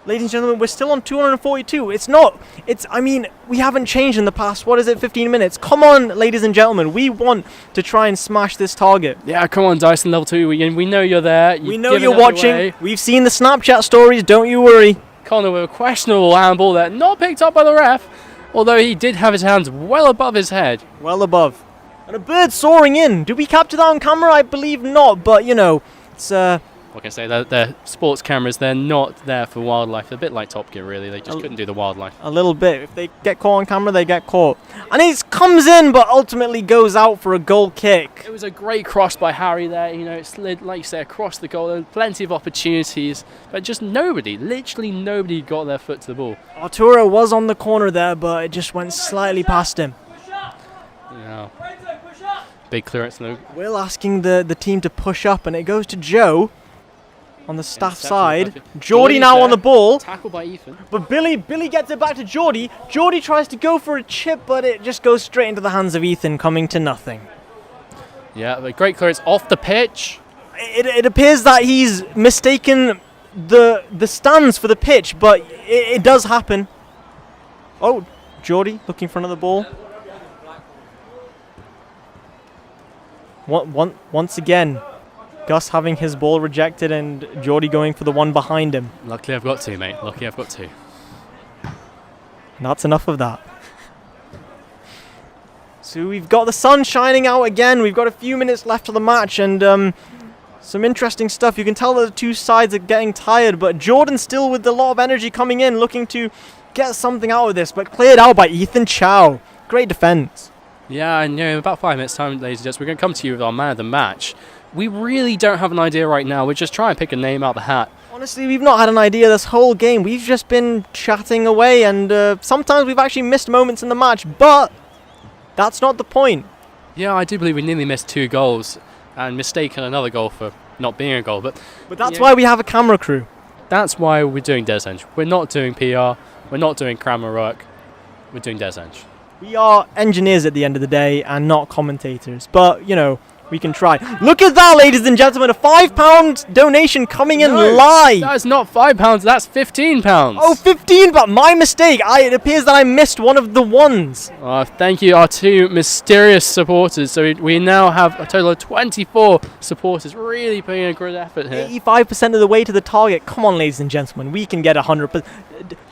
Ladies and gentlemen, we're still on 242. We haven't changed in the past, 15 minutes? Come on, ladies and gentlemen. We want to try and smash this target. Yeah, come on, Dyson Level 2. We know you're there. We know you're watching. We've seen the Snapchat stories. Don't you worry. Connor with a questionable handball there. Not picked up by the ref, although he did have his hands well above his head. Well above. And a bird soaring in. Did we capture that on camera? I believe not, but, it's... What can I say? They're sports cameras. They're not there for wildlife. They're a bit like Top Gear, really. They just couldn't do the wildlife. A little bit. If they get caught on camera, they get caught. And it comes in, but ultimately goes out for a goal kick. It was a great cross by Harry there. It slid, like you say, across the goal. There were plenty of opportunities, but just literally nobody got their foot to the ball. Arturo was on the corner there, but it just went slightly past him. Yeah. Big clearance. Will asking the team to push up, and it goes to Joe. On the staff side, Geordie now on the ball. Tackle by Ethan. But Billy gets it back to Geordie. Geordie tries to go for a chip, but it just goes straight into the hands of Ethan, coming to nothing. Yeah, the great clearance off the pitch. It appears that he's mistaken the stands for the pitch, but it does happen. Oh, Geordie looking for another ball. Once again, Gus having his ball rejected and Geordie going for the one behind him. Luckily I've got two, mate. Lucky I've got two. And that's enough of that. So we've got the sun shining out again. We've got a few minutes left of the match and some interesting stuff. You can tell that the two sides are getting tired, but Jordan's still with a lot of energy coming in, looking to get something out of this, but cleared out by Ethan Chow. Great defense. Yeah, and in about 5 minutes time, ladies and gents, we're going to come to you with our man of the match. We really don't have an idea right now. We're just trying to pick a name out of the hat. Honestly, we've not had an idea this whole game. We've just been chatting away, and sometimes we've actually missed moments in the match, but that's not the point. Yeah, I do believe we nearly missed 2 goals and mistaken another goal for not being a goal. But that's why we have a camera crew. That's why we're doing Desenge. We're not doing PR. We're not doing camera work. We're doing Desenge. We are engineers at the end of the day and not commentators. But, We can try. Look at that, ladies and gentlemen. A £5 donation coming in live. That's not £5, that's £15. Oh, 15, but my mistake. It appears that I missed one of the ones. Thank you, our two mysterious supporters. So we now have a total of 24 supporters, really putting in a good effort here. 85% of the way to the target. Come on, ladies and gentlemen. We can get 100%.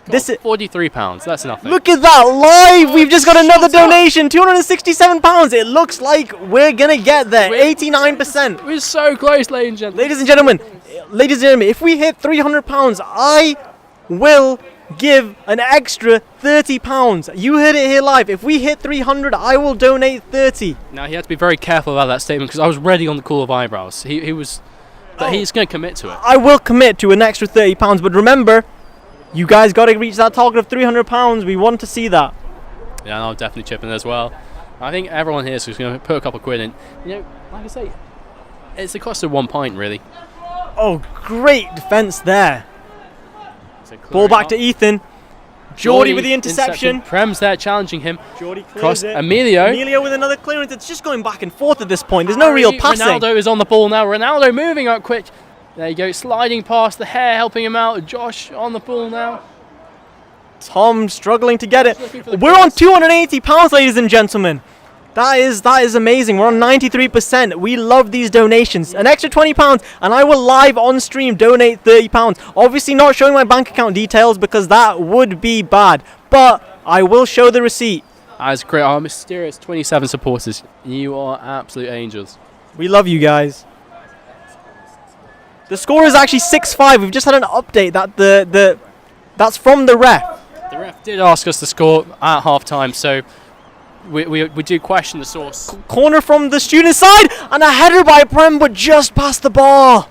This is £43. That's nothing. Look at that live. We've just got another donation. £267. It looks like we're gonna get there. 89%. We're so close, ladies and gentlemen. Ladies and gentlemen, if we hit £300, I will give an extra £30. You heard it here live. If we hit 300, I will donate 30. Now he had to be very careful about that statement because I was ready on the call of eyebrows. He was, but he's going to commit to it. I will commit to an extra £30, but remember, you guys got to reach that target of £300. We want to see that. Yeah, and I'll definitely chip in as well. I think everyone here is just going to put a couple of quid in. You know, like I say, it's the cost of 1 pint, really. Oh, great defense there. Ball back to Ethan. Geordie with the interception. Prem's there challenging him. Geordie clears Cross it. Emilio with another clearance. It's just going back and forth at this point. There's no real passing. Ronaldo is on the ball now. Ronaldo moving up quick. There you go, sliding past the hair, helping him out. Josh on the ball now. Tom struggling to get it. We're on £280, ladies and gentlemen. That is amazing. We're on 93%. We love these donations. An extra £20, and I will live on stream donate £30. Obviously not showing my bank account details because that would be bad. But I will show the receipt. That's great. Our mysterious 27 supporters. You are absolute angels. We love you guys. The score is actually 6-5. We've just had an update that that's from the ref. The ref did ask us to score at half time, so we do question the source. Corner from the student side, and a header by Prem, but just past the bar.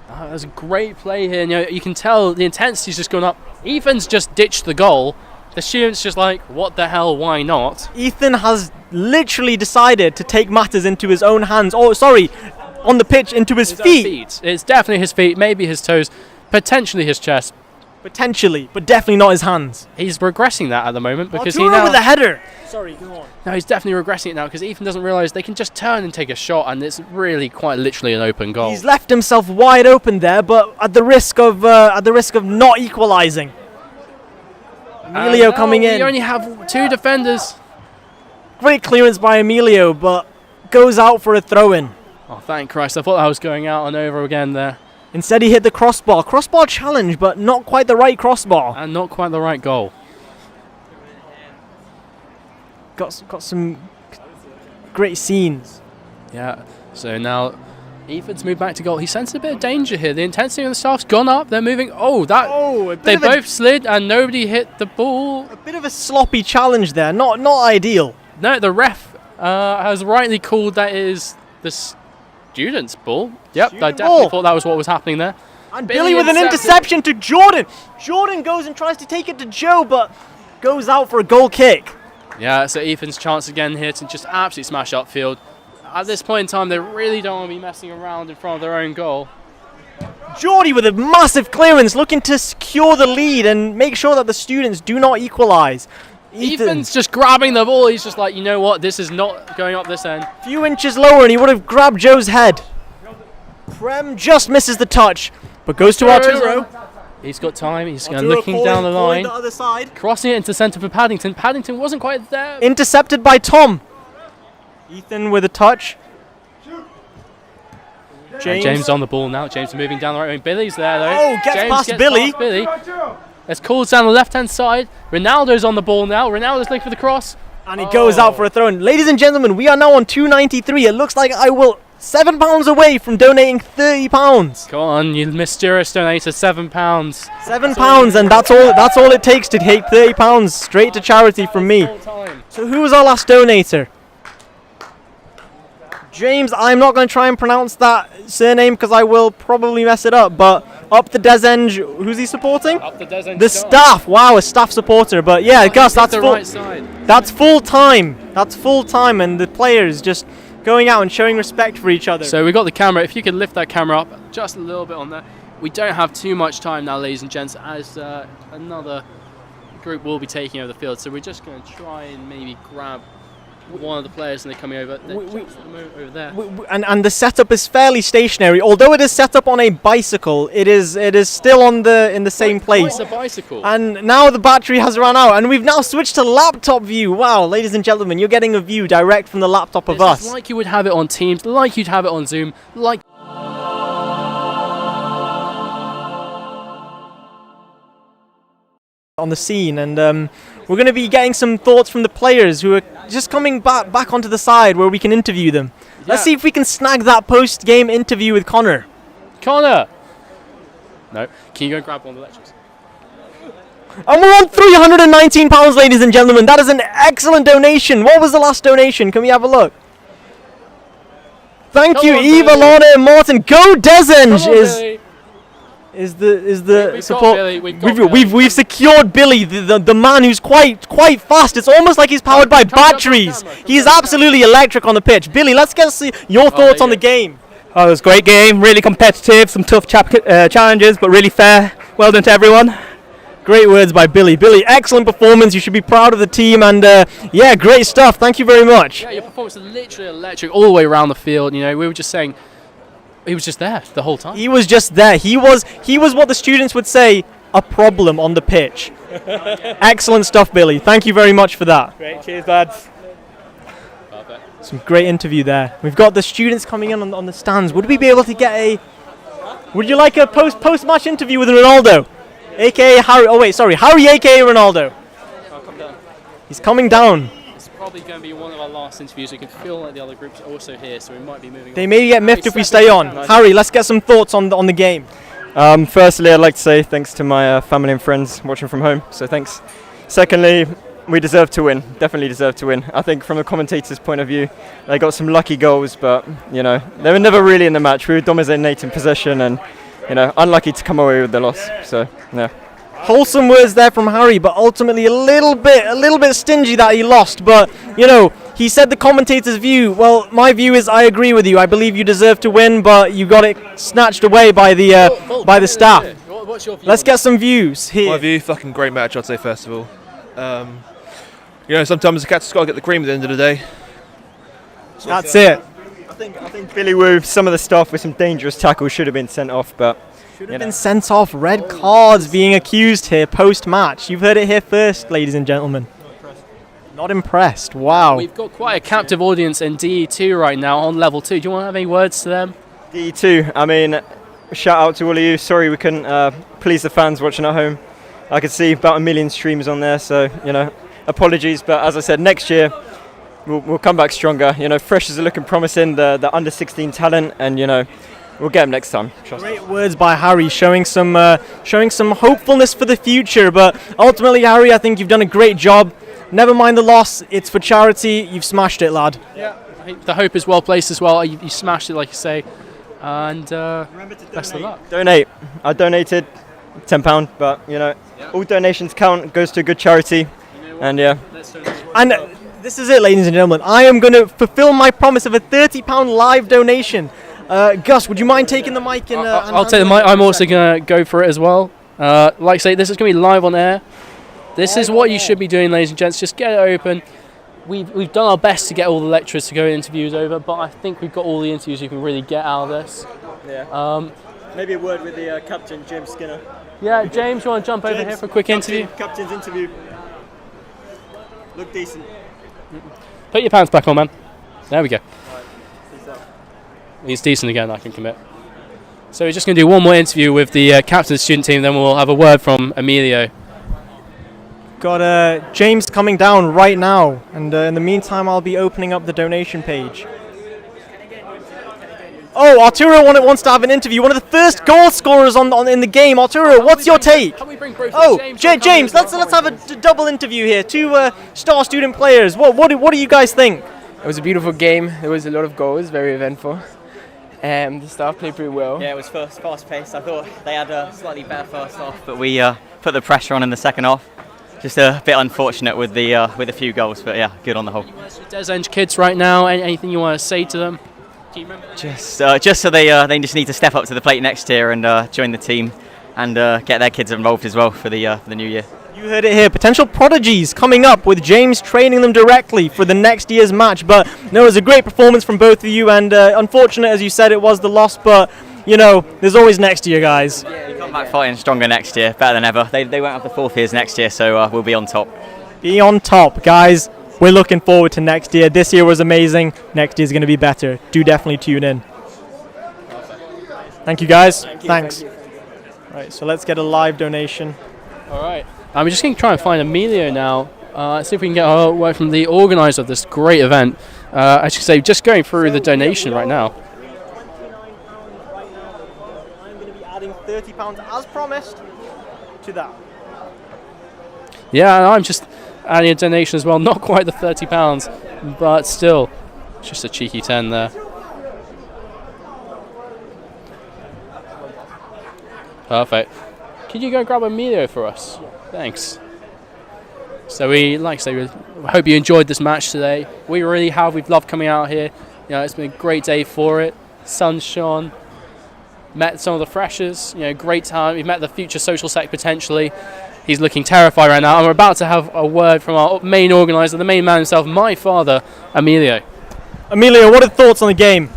That was a great play here. And, you can tell the intensity's just gone up. Ethan's just ditched the goal. The student's just like, what the hell, why not? Ethan has literally decided to take matters into his own hands. Oh, sorry, on the pitch, into his feet. It's definitely his feet, maybe his toes, potentially his chest. Potentially, but definitely not his hands. He's regressing that at the moment because he now with the header. Sorry, go on. No, he's definitely regressing it now because Ethan doesn't realise they can just turn and take a shot, and it's really quite literally an open goal. He's left himself wide open there, but at the risk of not equalising. Emilio coming in. We only have two defenders. Great clearance by Emilio, but goes out for a throw-in. Oh, thank Christ! I thought I was going out and over again there. Instead, he hit the crossbar. Crossbar challenge, but not quite the right crossbar. And not quite the right goal. Got some great scenes. Yeah, so now Ethan's moved back to goal. He senses a bit of danger here. The intensity of the staff's gone up. They're moving. They both slid and nobody hit the ball. A bit of a sloppy challenge there. Not ideal. No, the ref has rightly called that is the student's ball. Yep, I definitely thought that was what was happening there. And Billy with an interception to Jordan. Jordan goes and tries to take it to Joe, but goes out for a goal kick. Yeah, so Ethan's chance again here to just absolutely smash upfield. At this point in time, they really don't want to be messing around in front of their own goal. Geordie with a massive clearance, looking to secure the lead and make sure that the students do not equalise. Ethan's just grabbing the ball. He's just like, you know what, this is not going up this end. A few inches lower and he would have grabbed Joe's head. Prem just misses the touch, but goes to Arturo. He's got time. He's looking down the line. The other side. Crossing it into centre for Paddington. Paddington wasn't quite there. Intercepted by Tom. Ethan with a touch. James on the ball now. James moving down the right wing. Billy's there though. Oh, gets past Billy. It's called down the left-hand side. Ronaldo's on the ball now. Ronaldo's looking for the cross. And he goes out for a throw-in. Ladies and gentlemen, we are now on 293. It looks like I will £7 away from donating £30. Come on, you mysterious donator, £7. £7, and that's all it takes to take £30 straight to charity from me. So who was our last donator? James. I'm not going to try and pronounce that surname because I will probably mess it up, but up the Desenge, who's he supporting? Up the Desenge. The staff. Wow, a staff supporter. But yeah, Gus, that's full. Right side. That's full time. That's full time, and the players just going out and showing respect for each other. So we got the camera. If you could lift that camera up just a little bit on there. We don't have too much time now, ladies and gents, as another group will be taking over the field. So we're just going to try and maybe grab one of the players, and they're coming over. They're just at the moment over there. And the setup is fairly stationary. Although it is set up on a bicycle, it is still in the same place. It's a bicycle. And now the battery has run out, and we've now switched to laptop view. Wow, ladies and gentlemen, you're getting a view direct from the laptop of us. It's like you would have it on Teams, like you'd have it on Zoom, like. On the scene, and we're going to be getting some thoughts from the players who are just coming back onto the side where we can interview them. Let's see if we can snag that post-game interview with Connor. Connor! No. Can you go grab one of the lectures? And we're on £319, ladies and gentlemen. That is an excellent donation. What was the last donation? Can we have a look? Thank you, Eva, Lorna, and Martin. Go Desenge is the support. We've secured Billy, the man who's quite fast. It's almost like he's powered by batteries. He's absolutely electric on the pitch. Billy, let's get your thoughts on the game. Oh, it was a great game, really competitive, some tough challenges, but really fair. Well done to everyone. Great words by Billy. Billy, excellent performance. You should be proud of the team, and yeah, great stuff. Thank you very much. Yeah, your performance was literally electric all the way around the field. You know, we were just saying, he was just there the whole time. He was just there. He was what the students would say, a problem on the pitch. Excellent stuff, Billy. Thank you very much for that. Great, cheers, lads. Some great interview there. We've got the students coming in on the stands. Would we be able to get would you like a post-match interview with Ronaldo? AKA Harry. Oh wait, sorry, Harry AKA Ronaldo. I'll come down. He's coming down. It's probably going to be one of our last interviews. We can feel like the other groups are also here, so we might be moving. They may get miffed if we stay on. Harry, let's get some thoughts on the game. Firstly, I'd like to say thanks to my family and friends watching from home. So thanks. Secondly, we deserve to win. Definitely deserve to win. I think from the commentators' point of view, they got some lucky goals, but you know they were never really in the match. We were dominating possession and. You know, unlucky to come away with the loss. So, yeah. Wholesome words there from Harry, but ultimately a little bit stingy that he lost. But you know, he said the commentator's view. Well, my view is I agree with you. I believe you deserve to win, but you got it snatched away by the staff. What's your view? Let's get some views here. My view, fucking great match, I'd say. First of all, you know, sometimes the cat's got to get the cream at the end of the day. That's it. I think Billy Wu, some of the stuff with some dangerous tackles should have been sent off, but should have been sent off. Red cards being accused here post-match. You've heard it here first, ladies and gentlemen. Not impressed. Wow. We've got quite a captive audience in DE2 right now on level 2. Do you want to have any words to them? DE2, I mean, shout out to all of you. Sorry we couldn't please the fans watching at home. I could see about 1 million streams on there, so you know, apologies. But as I said, next year. We'll come back stronger. You know, freshers are looking promising. The under 16 talent, and you know, we'll get them next time. Great words by Harry, showing some hopefulness for the future. But ultimately, Harry, I think you've done a great job. Never mind the loss. It's for charity. You've smashed it, lad. Yeah, I think the hope is well placed as well. You smashed it, like you say, and best of luck. Donate. I donated £10, but you know, all donations count. Goes to a good charity, and yeah. And this is it, ladies and gentlemen. I am going to fulfill my promise of a £30 live donation. Gus, would you mind taking the mic? I'll take the mic. I'm also going to go for it as well. Like I say, this is going to be live on air. This is what you should be doing, ladies and gents. Just get it open. We've done our best to get all the lecturers to go interviews over, but I think we've got all the interviews you can really get out of this. Yeah. Maybe a word with the captain, James Skinner. Yeah, James, you want to jump over here for a quick interview? Captain's interview. Look decent. Put your pants back on, man. There we go. He's decent again, I can commit. So we're just going to do one more interview with the captain of the student team, then we'll have a word from Emilio. Got James coming down right now, and in the meantime I'll be opening up the donation page. Oh, Arturo wants to have an interview. One of the first goal scorers in the game. Arturo, what's your take? James, let's have a double interview here. Two star student players. What do you guys think? It was a beautiful game. There was a lot of goals, very eventful. The staff played pretty well. Yeah, it was fast paced. I thought they had a slightly better first half, but we put the pressure on in the second half. Just a bit unfortunate with a few goals, but yeah, good on the whole. Desenge kids right now. Anything you want to say to them? Do you remember? Just so they just need to step up to the plate next year and join the team and get their kids involved as well for the new year. You heard it here. Potential prodigies coming up with James training them directly for the next year's match. But no, it was a great performance from both of you, and unfortunate, as you said, it was the loss. But you know, there's always next year, guys. Yeah, you come back fighting stronger next year, better than ever. They won't have the fourth years next year, so we'll be on top. Be on top, guys. We're looking forward to next year. This year was amazing. Next year's going to be better. Do definitely tune in. Thank you, guys. Thanks. Right, so let's get a live donation. All right. I'm just going to try and find Emilio now. See if we can get a word from the organizer of this great event. As you say, just going through the donation right now. I'm going to be adding £30 as promised to that. Yeah, and I'm just adding a donation as well. Not quite the £30, but still, just a cheeky 10 there. Perfect. Could you go grab Emilio for us? Thanks. So we hope you enjoyed this match today. We really have. We've loved coming out here. You know, it's been a great day for it. Sun shone. Met some of the freshers. You know, great time. We've met the future social sec potentially. He's looking terrified right now. And we're about to have a word from our main organizer, the main man himself, my father, Emilio. Emilio, what are the thoughts on the game?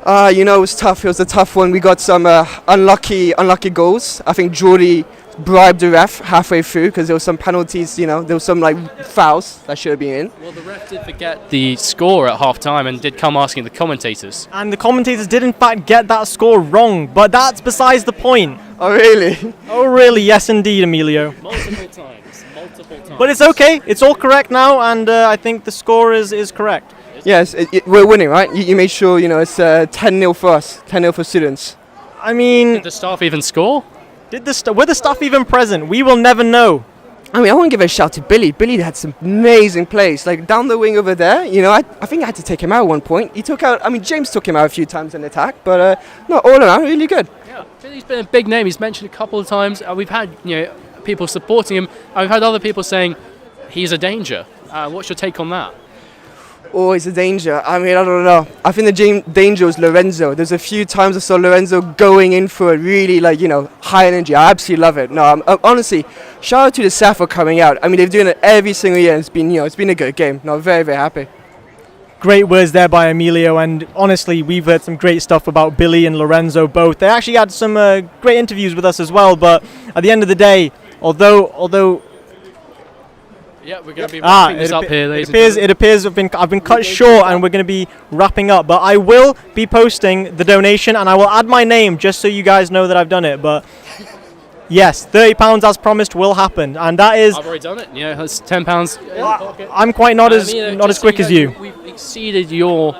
You know, it was tough. It was a tough one. We got some unlucky goals. I think Jordy bribed the ref halfway through because there were some penalties. You know, there was some fouls that should have been in. Well, the ref did forget the score at half time and did come asking the commentators. And the commentators did in fact get that score wrong, but that's besides the point. Oh really? Oh really? Yes indeed, Emilio. Multiple times. But it's okay. It's all correct now, and I think the score is correct. Yes, we're winning, right? You made sure, you know, it's 10-0 for us, 10-0 for students. I mean... Did the staff even score? Were the staff even present? We will never know. I mean, I want to give a shout to Billy. Billy had some amazing plays. Like, down the wing over there, you know, I think I had to take him out at one point. He took out, I mean, James took him out a few times in attack, but no, all around, really good. Yeah, Billy's been a big name. He's mentioned a couple of times. We've had, you know, people supporting him. I've had other people saying he's a danger. What's your take on that? Oh, it's a danger. I mean, I don't know. I think the danger was Lorenzo. There's a few times I saw Lorenzo going in for a really, high energy. I absolutely love it. No, honestly, shout out to the staff for coming out. I mean, they've doing it every single year. And it's been a good game. No, very, very happy. Great words there by Emilio, and honestly, we've heard some great stuff about Billy and Lorenzo both. They actually had some great interviews with us as well, but at the end of the day, although yeah, we're going to be wrapping this up here, ladies and gentlemen. It appears I've been cut short, and we're going to be wrapping up. But I will be posting the donation, and I will add my name just so you guys know that I've done it. But yes, £30 as promised will happen, and that is. I've already done it. Yeah, that's £10. I'm quite not as quick as you. We've exceeded your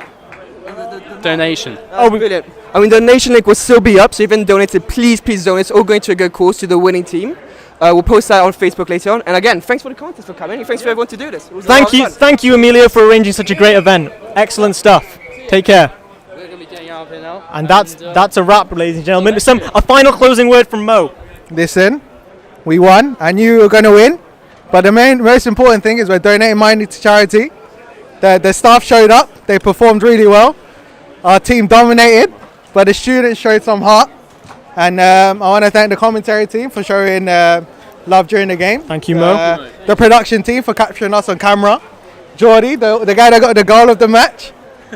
donation. Oh, brilliant! I mean, the donation link will still be up, so if you donated, please donate. It's all going to a good cause to the winning team. We'll post that on Facebook later on. And again, thanks for the contest for coming. Thanks for everyone to do this. Thank you, Emilio, for arranging such a great event. Excellent stuff. Take care. We're going to be getting out of here now. And that's a wrap, ladies and gentlemen. A final closing word from Mo. Listen, we won. I knew we were going to win. But the most important thing is we're donating money to charity. The staff showed up. They performed really well. Our team dominated, but the students showed some heart. And I want to thank the commentary team for showing love during the game. Thank you, Mo. The production team for capturing us on camera. Jordy, the guy that got the goal of the match.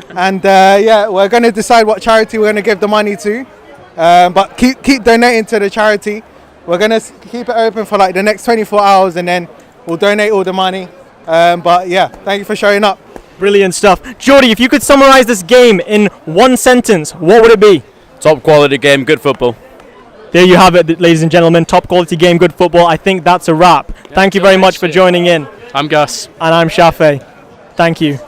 And we're going to decide what charity we're going to give the money to. But keep donating to the charity. We're going to keep it open for the next 24 hours, and then we'll donate all the money. But yeah, thank you for showing up. Brilliant stuff. Jordy, if you could summarize this game in one sentence, what would it be? Top quality game, good football. There you have it, ladies and gentlemen. Top quality game, good football. I think that's a wrap. Thank you very much for joining in. I'm Gus. And I'm Shafe. Thank you.